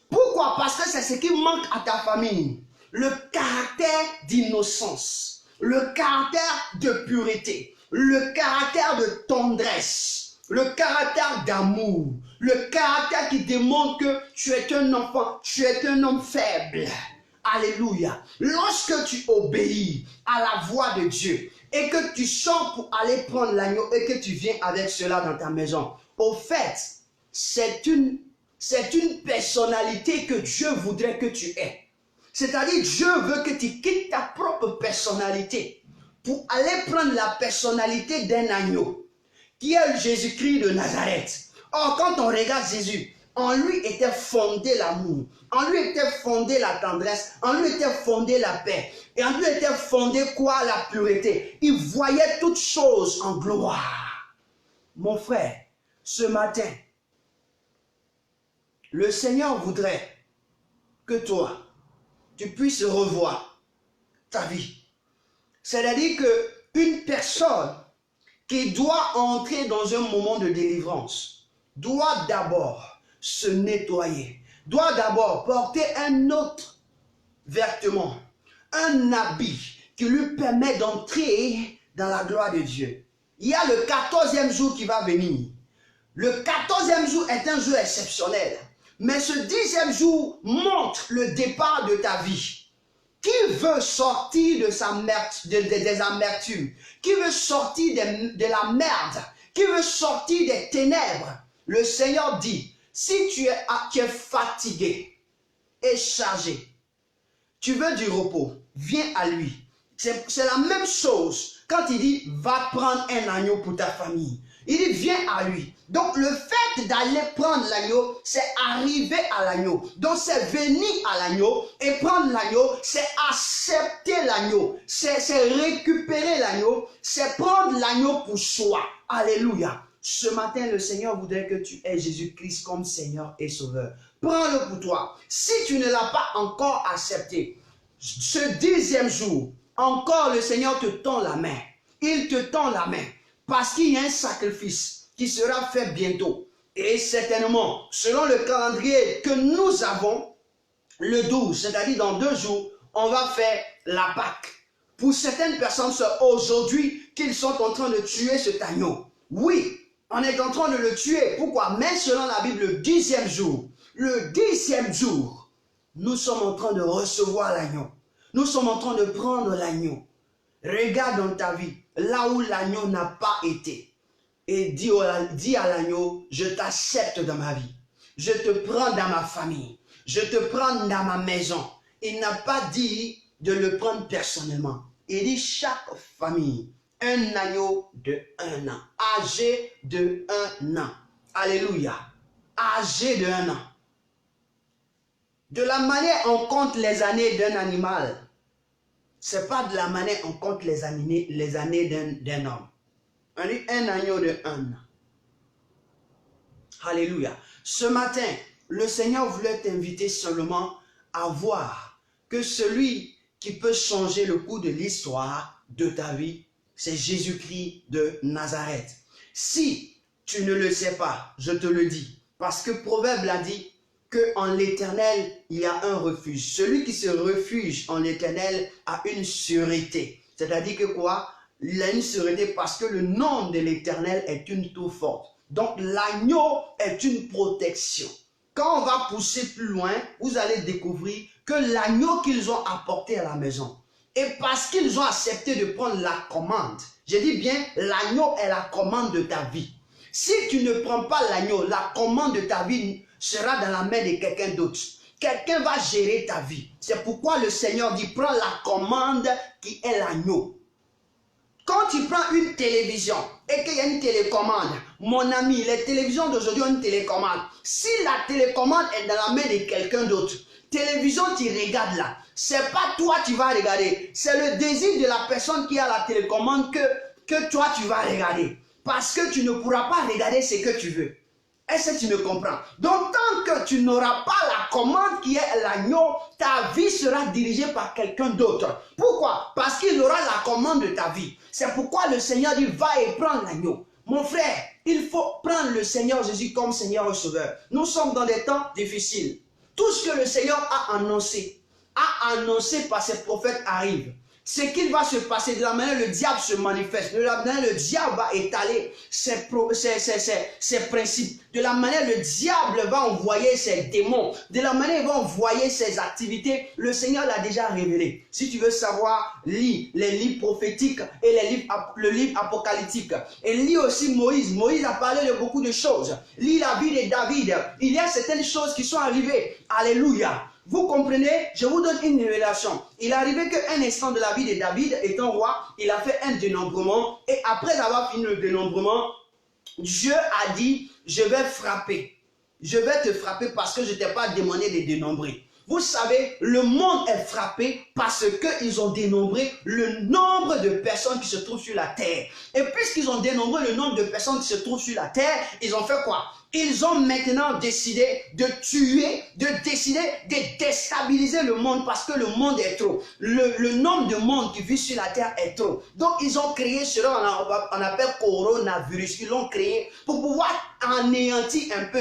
Pourquoi? Parce que c'est ce qui manque à ta famille. Le caractère d'innocence. Le caractère de pureté. Le caractère de tendresse. Le caractère d'amour. Le caractère qui démontre que tu es un enfant. Tu es un homme faible. Alléluia. Lorsque tu obéis à la voix de Dieu et que tu sors pour aller prendre l'agneau et que tu viens avec cela dans ta maison, au fait, c'est une personnalité que Dieu voudrait que tu aies. C'est-à-dire, Dieu veut que tu quittes ta propre personnalité pour aller prendre la personnalité d'un agneau qui est Jésus-Christ de Nazareth. Or, quand on regarde Jésus, En lui était fondé l'amour. En lui était fondée la tendresse. En lui était fondée la paix. Et en lui était fondée quoi? La pureté. Il voyait toutes choses en gloire. Mon frère, ce matin, le Seigneur voudrait que toi, tu puisses revoir ta vie. C'est-à-dire qu'une personne qui doit entrer dans un moment de délivrance doit d'abord se nettoyer, doit d'abord porter un autre vêtement, un habit qui lui permet d'entrer dans la gloire de Dieu. Il y a le 14e jour qui va venir. Le 14e jour est un jour exceptionnel. Mais ce 10e jour montre le départ de ta vie. Qui veut sortir des amertumes? Qui veut sortir de la merde? Qui veut sortir des ténèbres? Le Seigneur dit, si tu es fatigué et chargé, tu veux du repos, viens à lui. C'est la même chose quand il dit, va prendre un agneau pour ta famille. Il dit, viens à lui. Donc, le fait d'aller prendre l'agneau, c'est arriver à l'agneau. Donc, c'est venir à l'agneau et prendre l'agneau, c'est accepter l'agneau. C'est récupérer l'agneau, c'est prendre l'agneau pour soi. Alléluia. Ce matin, le Seigneur voudrait que tu aies Jésus-Christ comme Seigneur et Sauveur. Prends-le pour toi. Si tu ne l'as pas encore accepté, ce 10e jour, encore le Seigneur te tend la main. Il te tend la main. Parce qu'il y a un sacrifice qui sera fait bientôt. Et certainement, selon le calendrier que nous avons, le 12, c'est-à-dire dans 2 jours, on va faire la Pâque. Pour certaines personnes, c'est aujourd'hui qu'ils sont en train de tuer cet agneau. Oui, on est en train de le tuer. Pourquoi? Mais selon la Bible, le 10e jour, nous sommes en train de recevoir l'agneau. Nous sommes en train de prendre l'agneau. Regarde dans ta vie, là où l'agneau n'a pas été. Et dis à l'agneau, je t'accepte dans ma vie. Je te prends dans ma famille. Je te prends dans ma maison. Il n'a pas dit de le prendre personnellement. Il dit chaque famille, un agneau de 1 an. Âgé de 1 an. Alléluia. Âgé de 1 an. De la manière on compte les années d'un animal, ce n'est pas de la manière on compte les années d'un homme. On dit un agneau de 1 an. Alléluia. Ce matin, le Seigneur voulait t'inviter seulement à voir que celui qui peut changer le cours de l'histoire de ta vie, c'est Jésus-Christ de Nazareth. Si tu ne le sais pas, je te le dis, parce que Proverbe l'a dit, qu'en l'Éternel, il y a un refuge. Celui qui se refuge en l'Éternel a une sûreté. C'est-à-dire que quoi? Il a une sûreté parce que le nom de l'Éternel est une tour forte. Donc l'agneau est une protection. Quand on va pousser plus loin, vous allez découvrir que l'agneau qu'ils ont apporté à la maison, et parce qu'ils ont accepté de prendre la commande, je dis bien, l'agneau est la commande de ta vie. Si tu ne prends pas l'agneau, la commande de ta vie sera dans la main de quelqu'un d'autre. Quelqu'un va gérer ta vie. C'est pourquoi le Seigneur dit, prends la commande qui est l'agneau. Quand tu prends une télévision et qu'il y a une télécommande, mon ami, les télévisions d'aujourd'hui ont une télécommande. Si la télécommande est dans la main de quelqu'un d'autre, télévision, tu regardes là. C'est pas toi qui vas regarder. C'est le désir de la personne qui a la télécommande que toi tu vas regarder. Parce que tu ne pourras pas regarder ce que tu veux. Est-ce que tu me comprends? Donc, tant que tu n'auras pas la commande qui est l'agneau, ta vie sera dirigée par quelqu'un d'autre. Pourquoi? Parce qu'il aura la commande de ta vie. C'est pourquoi le Seigneur dit, va et prends l'agneau. Mon frère, il faut prendre le Seigneur Jésus comme Seigneur et Sauveur. Nous sommes dans des temps difficiles. Tout ce que le Seigneur a annoncé par ses prophètes arrive. Ce qu'il va se passer, de la manière le diable se manifeste, de la manière le diable va étaler ses principes, de la manière le diable va envoyer ses démons, de la manière il va envoyer ses activités, le Seigneur l'a déjà révélé. Si tu veux savoir, lis les livres prophétiques et le livre apocalyptique. Et lis aussi Moïse. Moïse a parlé de beaucoup de choses. Lis la vie de David. Il y a certaines choses qui sont arrivées. Alléluia. Vous comprenez? Je vous donne une révélation. Il est arrivé qu'un instant de la vie de David, étant roi, il a fait un dénombrement. Et après avoir fini le dénombrement, Dieu a dit, je vais frapper je vais te frapper parce que je ne t'ai pas demandé de dénombrer. Vous savez, le monde est frappé parce qu'ils ont dénombré le nombre de personnes qui se trouvent sur la terre. Et puisqu'ils ont dénombré le nombre de personnes qui se trouvent sur la terre, ils ont fait quoi? Ils ont maintenant décidé de tuer, de décider de déstabiliser le monde parce que le monde est trop. Le nombre de monde qui vit sur la terre est trop. Donc, ils ont créé ce qu'on appelle coronavirus. Ils l'ont créé pour pouvoir anéantir un peu.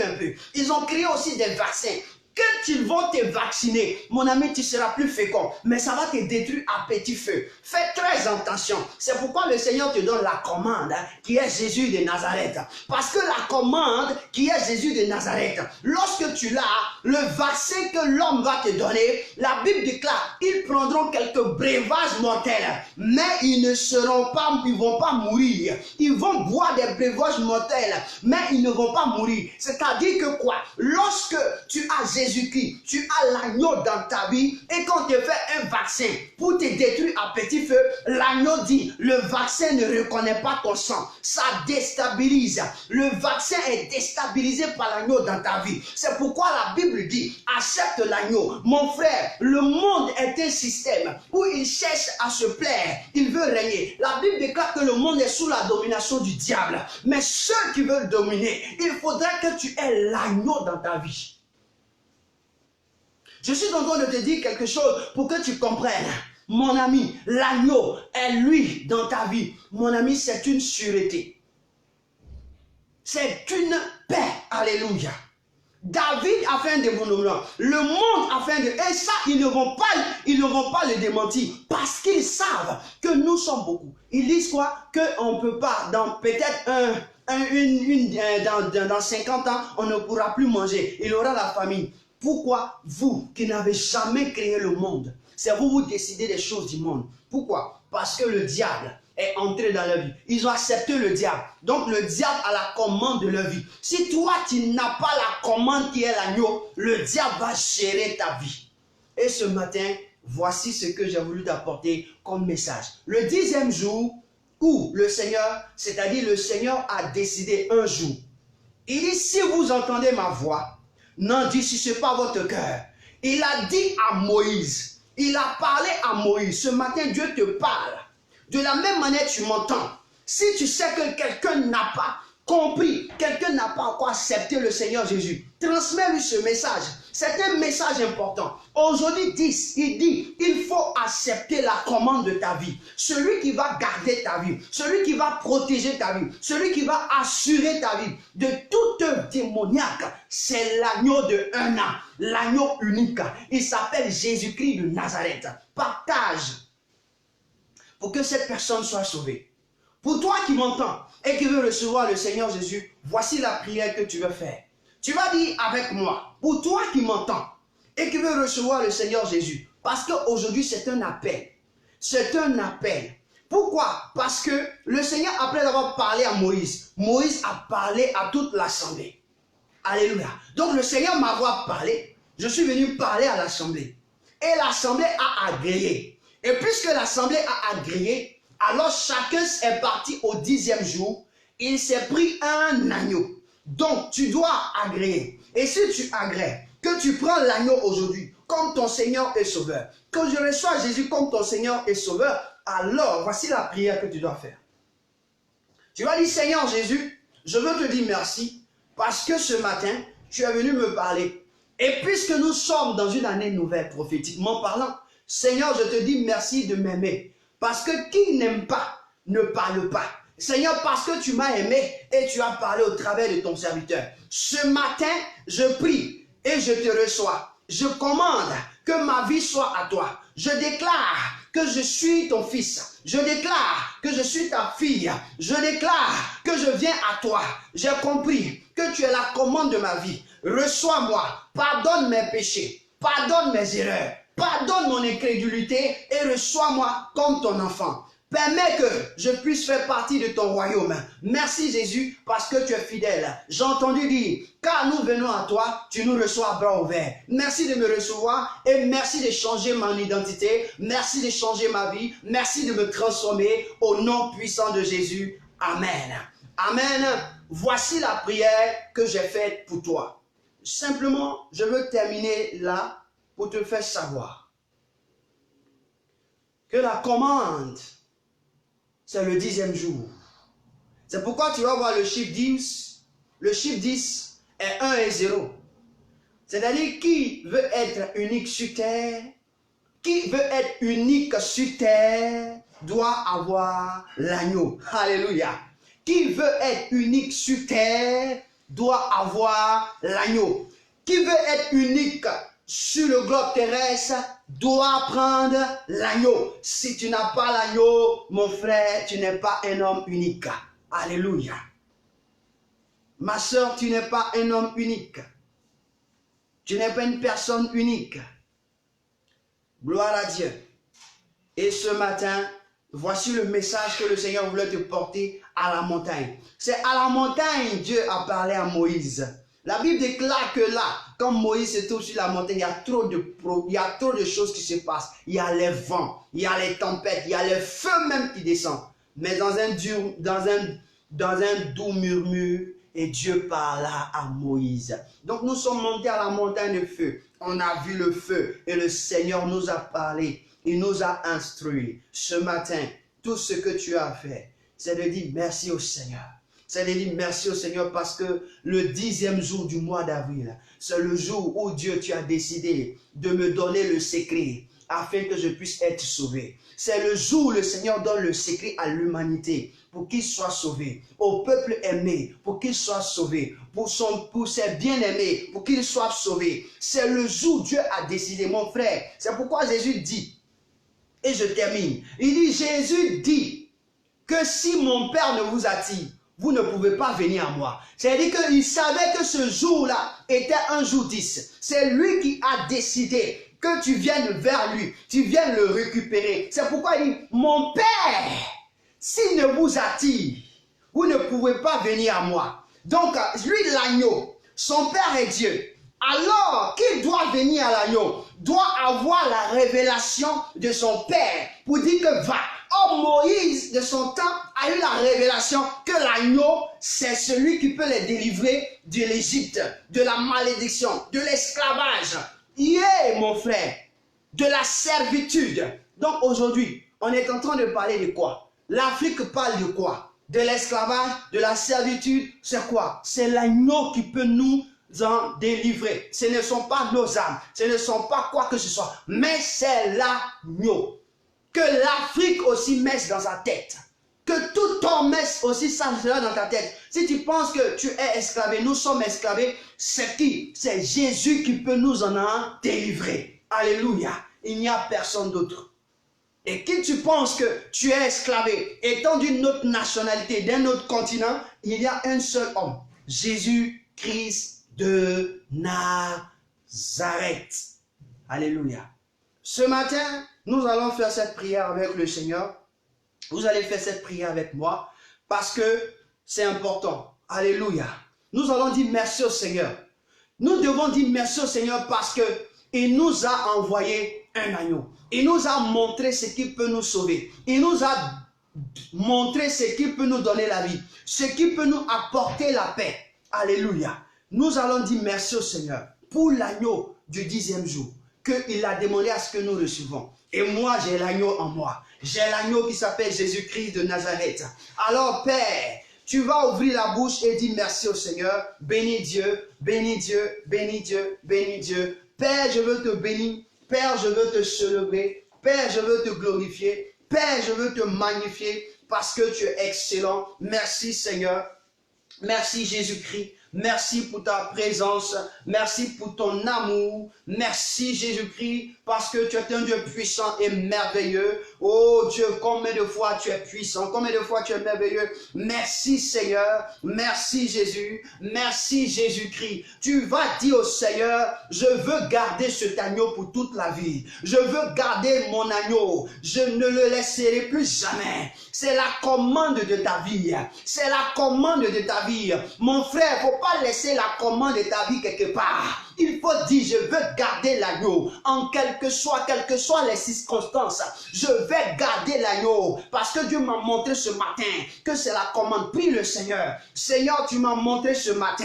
Ils ont créé aussi des vaccins. Quand ils vont te vacciner, mon ami, tu seras plus fécond, mais ça va te détruire à petit feu. Fais très attention. C'est pourquoi le Seigneur te donne la commande, qui est Jésus de Nazareth. Parce que la commande, qui est Jésus de Nazareth, lorsque tu l'as, le vaccin que l'homme va te donner, la Bible déclare, ils prendront quelques breuvages mortels, mais ils ne vont pas mourir. Ils vont boire des breuvages mortels, mais ils ne vont pas mourir. C'est-à-dire que quoi? Lorsque tu as Jésus-Christ, tu as l'agneau dans ta vie, et quand tu fais un vaccin pour te détruire à petit feu, l'agneau dit, le vaccin ne reconnaît pas ton sang, ça déstabilise. Le vaccin est déstabilisé par l'agneau dans ta vie. C'est pourquoi la Bible dit, accepte l'agneau. Mon frère, le monde est un système où il cherche à se plaire, il veut régner. La Bible déclare que le monde est sous la domination du diable, mais ceux qui veulent dominer, il faudrait que tu aies l'agneau dans ta vie. Je suis en train de te dire quelque chose pour que tu comprennes. Mon ami, l'agneau est lui dans ta vie. Mon ami, c'est une sûreté. C'est une paix. Alléluia. David a fait un développement. Le monde a fait un développement. Et ça, ils ne vont pas le démentir. Parce qu'ils savent que nous sommes beaucoup. Ils disent quoi? Qu'on ne peut pas, dans peut-être dans 50 ans, on ne pourra plus manger. Il aura la famine. Pourquoi vous qui n'avez jamais créé le monde, c'est vous décidez des choses du monde. Pourquoi? Parce que le diable est entré dans leur vie. Ils ont accepté le diable. Donc le diable a la commande de leur vie. Si toi tu n'as pas la commande qui est l'agneau, le diable va gérer ta vie. Et ce matin, voici ce que j'ai voulu t'apporter comme message. Le 10e jour où le Seigneur, c'est-à-dire le Seigneur a décidé un jour. Il dit, si vous entendez ma voix, n'endurcissez pas votre cœur. Il a dit à Moïse, il a parlé à Moïse. Ce matin, Dieu te parle. De la même manière, tu m'entends. Si tu sais que quelqu'un n'a pas compris, quelqu'un n'a pas encore accepté le Seigneur Jésus, transmets-lui ce message. C'est un message important. Aujourd'hui, il dit, il faut accepter la commande de ta vie. Celui qui va garder ta vie, celui qui va protéger ta vie, celui qui va assurer ta vie de toute œuvre démoniaque, c'est l'agneau de 1 an, l'agneau unique. Il s'appelle Jésus-Christ de Nazareth. Partage pour que cette personne soit sauvée. Pour toi qui m'entends et qui veut recevoir le Seigneur Jésus, voici la prière que tu veux faire. Tu vas dire avec moi, pour toi qui m'entends et qui veut recevoir le Seigneur Jésus, parce qu'aujourd'hui c'est un appel. C'est un appel. Pourquoi? Parce que le Seigneur, après avoir parlé à Moïse, Moïse a parlé à toute l'assemblée. Alléluia. Donc le Seigneur m'avoir parlé, je suis venu parler à l'assemblée. Et l'assemblée a agréé. Et puisque l'assemblée a agréé, alors chacun est parti au 10e jour, il s'est pris un agneau. Donc tu dois agréer. Et si tu agrées, que tu prends l'agneau aujourd'hui comme ton Seigneur et Sauveur, que je reçois Jésus comme ton Seigneur et Sauveur, alors voici la prière que tu dois faire. Tu vas dire, Seigneur Jésus, je veux te dire merci parce que ce matin, tu es venu me parler. Et puisque nous sommes dans une année nouvelle, prophétiquement parlant, Seigneur, je te dis merci de m'aimer. Parce que qui n'aime pas, ne parle pas. Seigneur, parce que tu m'as aimé et tu as parlé au travers de ton serviteur. Ce matin, je prie et je te reçois. Je commande que ma vie soit à toi. Je déclare que je suis ton fils. Je déclare que je suis ta fille. Je déclare que je viens à toi. J'ai compris que tu es la commande de ma vie. Reçois-moi. Pardonne mes péchés. Pardonne mes erreurs. Pardonne mon incrédulité et reçois-moi comme ton enfant. Permets que je puisse faire partie de ton royaume. Merci Jésus parce que tu es fidèle. J'ai entendu dire, car nous venons à toi, tu nous reçois à bras ouverts. Merci de me recevoir et merci de changer mon identité. Merci de changer ma vie. Merci de me transformer au nom puissant de Jésus. Amen. Amen. Voici la prière que j'ai faite pour toi. simplement, je veux terminer là pour te faire savoir que la commande, c'est le 10e jour. C'est pourquoi tu vas voir le chiffre 10. Le chiffre 10 est 1 et 0. C'est-à-dire, qui veut être unique sur terre, qui veut être unique sur terre, doit avoir l'agneau. Alléluia. Qui veut être unique sur terre, doit avoir l'agneau. Qui veut être unique sur le globe terrestre, doit prendre l'agneau. Si tu n'as pas l'agneau, mon frère, tu n'es pas un homme unique. Alléluia. Ma soeur, tu n'es pas un homme unique. Tu n'es pas une personne unique. Gloire à Dieu. Et ce matin, voici le message que le Seigneur voulait te porter à la montagne. C'est à la montagne Dieu a parlé à Moïse. La Bible déclare que là, quand Moïse se trouve sur la montagne, il y a trop de choses qui se passent. Il y a les vents, il y a les tempêtes, il y a les feux même qui descendent. Mais dans un doux murmure, et Dieu parla à Moïse. Donc nous sommes montés à la montagne de feu. On a vu le feu et le Seigneur nous a parlé. Il nous a instruits. Ce matin, tout ce que tu as fait, c'est de dire merci au Seigneur. C'est de dire merci au Seigneur parce que le 10e jour du mois d'avril, c'est le jour où Dieu, tu as décidé de me donner le secret afin que je puisse être sauvé. C'est le jour où le Seigneur donne le secret à l'humanité pour qu'il soit sauvé, au peuple aimé pour qu'il soit sauvé, pour ses bien-aimés pour qu'ils soient sauvés. C'est le jour où Dieu a décidé, mon frère. C'est pourquoi Jésus dit, et je termine, il dit, Jésus dit que si mon Père ne vous attire, vous ne pouvez pas venir à moi. C'est-à-dire qu'il savait que ce jour-là était un jour 10. C'est lui qui a décidé que tu viennes vers lui, tu viennes le récupérer. C'est pourquoi il dit, mon Père, s'il ne vous attire, vous ne pouvez pas venir à moi. Donc, lui, l'agneau, son Père est Dieu. Alors, qui doit venir à l'agneau, doit avoir la révélation de son Père pour dire que va. Or, Moïse, de son temps, a eu la révélation que l'agneau, c'est celui qui peut les délivrer de l'Égypte, de la malédiction, de l'esclavage. Yeah, mon frère, de la servitude. Donc, aujourd'hui, on est en train de parler de quoi? L'Afrique parle de quoi? De l'esclavage, de la servitude. C'est quoi? C'est l'agneau qui peut nous en délivrer. Ce ne sont pas nos âmes, ce ne sont pas quoi que ce soit, mais c'est l'agneau. Que l'Afrique aussi mette dans sa tête. Que tout homme mette aussi ça dans ta tête. Si tu penses que tu es esclavé, nous sommes esclavés, c'est qui? C'est Jésus qui peut nous en délivrer. Alléluia. Il n'y a personne d'autre. Et qui tu penses que tu es esclavé, étant d'une autre nationalité, d'un autre continent, il y a un seul homme. Jésus-Christ de Nazareth. Alléluia. Ce matin, nous allons faire cette prière avec le Seigneur. Vous allez faire cette prière avec moi parce que c'est important. Alléluia. Nous allons dire merci au Seigneur. Nous devons dire merci au Seigneur parce qu'il nous a envoyé un agneau. Il nous a montré ce qui peut nous sauver. Il nous a montré ce qui peut nous donner la vie. Ce qui peut nous apporter la paix. Alléluia. Nous allons dire merci au Seigneur pour l'agneau du 10e jour qu'il a demandé à ce que nous recevons. Et moi, j'ai l'agneau en moi. J'ai l'agneau qui s'appelle Jésus-Christ de Nazareth. Alors, Père, tu vas ouvrir la bouche et dire merci au Seigneur. Bénis Dieu, bénis Dieu, bénis Dieu, bénis Dieu. Père, je veux te bénir. Père, je veux te célébrer. Père, je veux te glorifier. Père, je veux te magnifier parce que tu es excellent. Merci Seigneur. Merci Jésus-Christ. Merci pour ta présence. Merci pour ton amour. Merci Jésus-Christ parce que tu es un Dieu puissant et merveilleux. Oh Dieu, combien de fois tu es puissant, combien de fois tu es merveilleux. Merci Seigneur. Merci Jésus. Merci Jésus-Christ. Tu vas dire au Seigneur, je veux garder cet agneau pour toute la vie. Je veux garder mon agneau. Je ne le laisserai plus jamais. C'est la commande de ta vie. C'est la commande de ta vie. Mon frère, il ne faut pas laisser la commande de ta vie quelque part. Il faut dire, je veux garder l'agneau. En quelles que soient les circonstances, je vais garder l'agneau. Parce que Dieu m'a montré ce matin que c'est la commande. Prie le Seigneur. Seigneur, tu m'as montré ce matin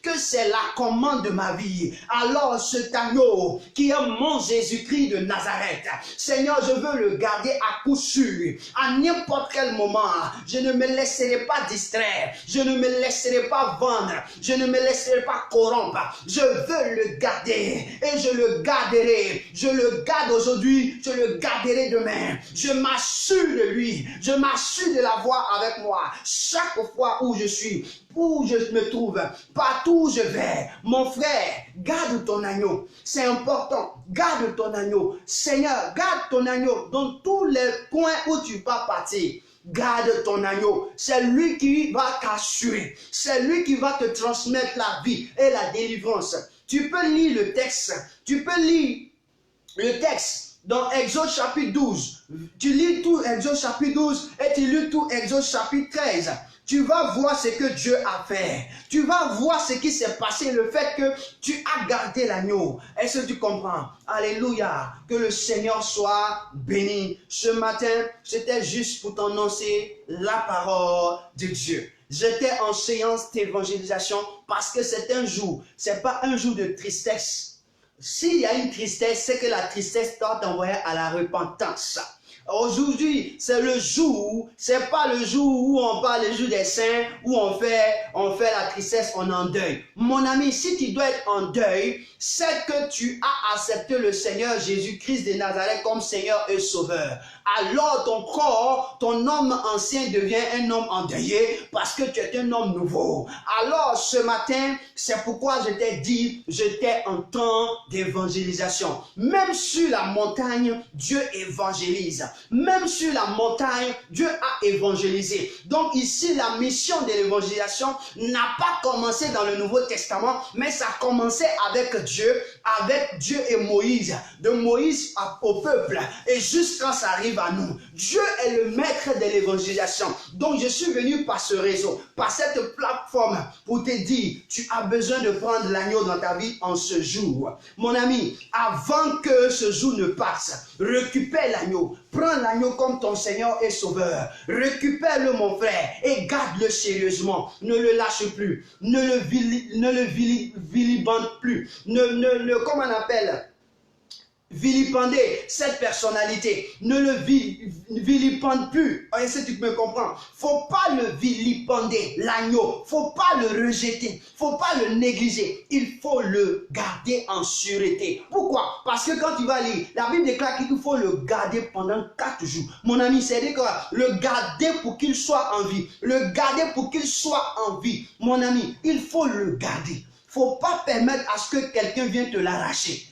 que c'est la commande de ma vie. Alors cet agneau qui est mon Jésus-Christ de Nazareth, Seigneur, je veux le garder à coup sûr. À n'importe quel moment, je ne me laisserai pas distraire. Je ne me laisserai pas vendre. Je ne me laisserai pas corrompre. Je veux le garder et je le garderai. Je le garde aujourd'hui, je le garderai demain. Je m'assure de lui. Je m'assure de l'avoir avec moi. Chaque fois où je suis, où je me trouve, partout où je vais, mon frère, garde ton agneau. C'est important. Garde ton agneau. Seigneur, garde ton agneau dans tous les coins où tu vas partir. Garde ton agneau. C'est lui qui va t'assurer. C'est lui qui va te transmettre la vie et la délivrance. Tu peux lire le texte. Tu peux lire le texte dans Exode chapitre 12. Tu lis tout Exode chapitre 12 et tu lis tout Exode chapitre 13. Tu vas voir ce que Dieu a fait. Tu vas voir ce qui s'est passé, le fait que tu as gardé l'agneau. Est-ce que tu comprends? Alléluia. Que le Seigneur soit béni. Ce matin, c'était juste pour t'annoncer la parole de Dieu. J'étais en séance d'évangélisation parce que c'est un jour. Ce n'est pas un jour de tristesse. S'il y a une tristesse, c'est que la tristesse doit t'envoyer à la repentance. Aujourd'hui, c'est le jour, c'est pas le jour où on parle le jour des saints, où on fait la tristesse, on est en deuil. Mon ami, si tu dois être en deuil, c'est que tu as accepté le Seigneur Jésus-Christ de Nazareth comme Seigneur et Sauveur. Alors ton corps, ton homme ancien devient un homme endeuillé parce que tu es un homme nouveau. Alors ce matin, c'est pourquoi je t'ai dit, j'étais en temps d'évangélisation. Même sur la montagne, Dieu évangélise. Même sur la montagne, Dieu a évangélisé. Donc ici, la mission de l'évangélisation n'a pas commencé dans le Nouveau Testament, mais ça a commencé avec Dieu et Moïse. De Moïse au peuple. Et jusqu'à ça arrive à nous. Dieu est le maître de l'évangélisation. Donc je suis venu par ce réseau, par cette plateforme pour te dire, tu as besoin de prendre l'agneau dans ta vie en ce jour. Mon ami, avant que ce jour ne passe, récupère l'agneau. Prends l'agneau comme ton Seigneur et Sauveur. Récupère-le, mon frère, et garde-le sérieusement. Ne le lâche plus. Ne le vilipende plus. Comment on appelle? Vilipender cette personnalité. Ne le vilipende plus. Est-ce que tu me comprends? Faut pas le vilipender, l'agneau. Faut pas le rejeter. Faut pas le négliger. Il faut le garder en sûreté. Pourquoi? Parce que quand tu vas lire, la Bible déclare qu'il faut le garder pendant 4 jours. Mon ami, c'est-à-dire que le garder pour qu'il soit en vie. Le garder pour qu'il soit en vie. Mon ami, il faut le garder. Faut pas permettre à ce que quelqu'un vienne te l'arracher.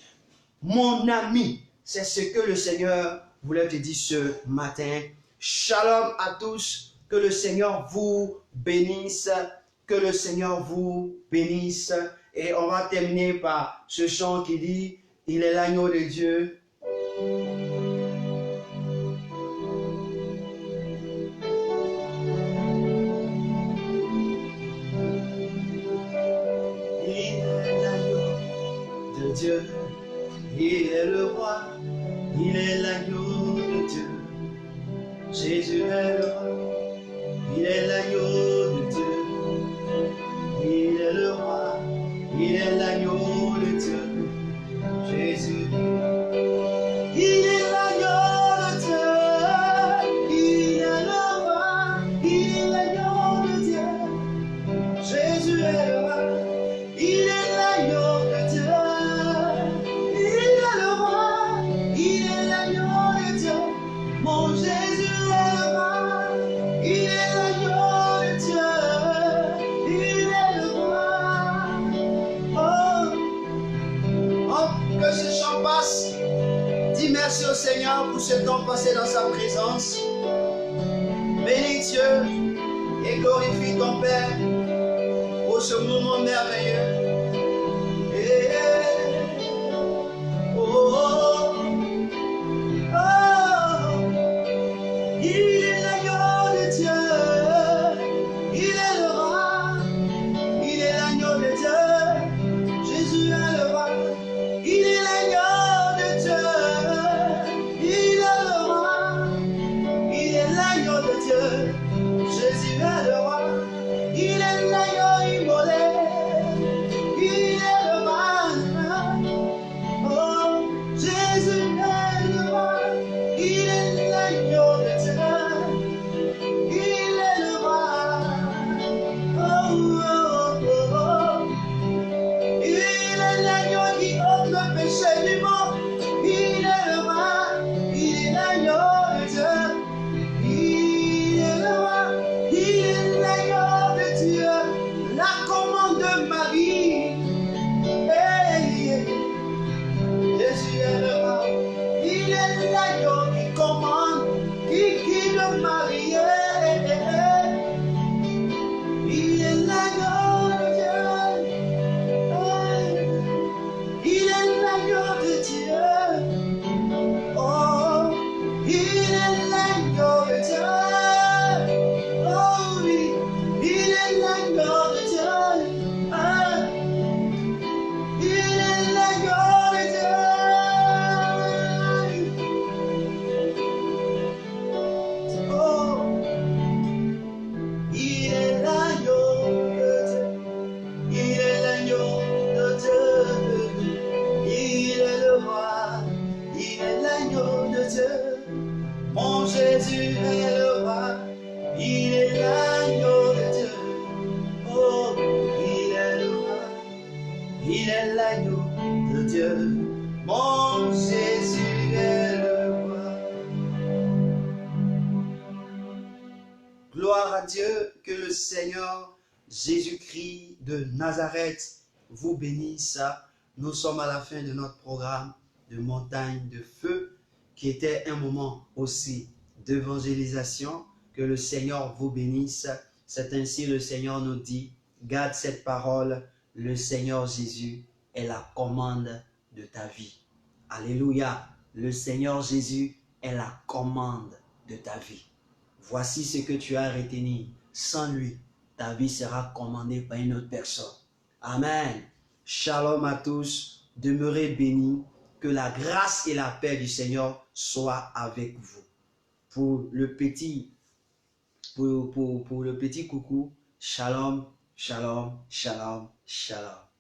Mon ami, c'est ce que le Seigneur voulait te dire ce matin. Shalom à tous. Que le Seigneur vous bénisse. Que le Seigneur vous bénisse. Et on va terminer par ce chant qui dit, il est l'agneau de Dieu. Il est l'agneau de Dieu. Il est le roi, il est l'agneau de Dieu. Jésus est le roi, il est l'agneau de Dieu. Il est le roi, il est l'agneau de Dieu. Jésus, il est l'agneau de Dieu. Il est le roi, il est l'agneau de Dieu. Jésus est le roi, il est l'agneau de Dieu. Mon Jésus est le roi, il est l'agneau de Dieu, il est le roi. Oh, que ce chant passe. Dis merci au Seigneur pour ce temps passé dans sa présence. Bénis Dieu et glorifie ton Père pour ce moment merveilleux. Il est le roi, il est l'agneau de Dieu. Jésus est le roi, c'est du monde. Il est le roi, il est l'agneau de Dieu. Il est le roi, il est l'agneau de Dieu. La commande de Marie. Hey, hey. Jésus est le roi, il est l'agneau qui commande, qui guide Marie. Hey, hey, hey. Il est l'agneau de Dieu. Il est l'agneau de Dieu. Oh, il est l'agneau de Dieu. Oh oui, il est l'agneau de Dieu. Ah, il est l'agneau de Dieu. Oh, il est l'agneau de Dieu. Il est l'agneau de Dieu. Il est le roi. Il est l'agneau de Dieu. Mon Jésus est le roi. Il est l'agneau de Dieu. Oh, il est le roi. Il est l'agneau de Dieu. Mon Jésus est le roi. Gloire à Dieu, que le Seigneur Jésus-Christ de Nazareth vous bénisse. Nous sommes à la fin de notre programme de Montagne de Feu, qui était un moment aussi d'évangélisation. Que le Seigneur vous bénisse. C'est ainsi le Seigneur nous dit, garde cette parole, le Seigneur Jésus est la commande de ta vie. Alléluia, le Seigneur Jésus est la commande de ta vie. Voici ce que tu as à retenir. Sans lui, ta vie sera commandée par une autre personne. Amen. Shalom à tous. Demeurez bénis. Que la grâce et la paix du Seigneur soient avec vous. Pour le petit coucou, shalom, shalom, shalom, shalom.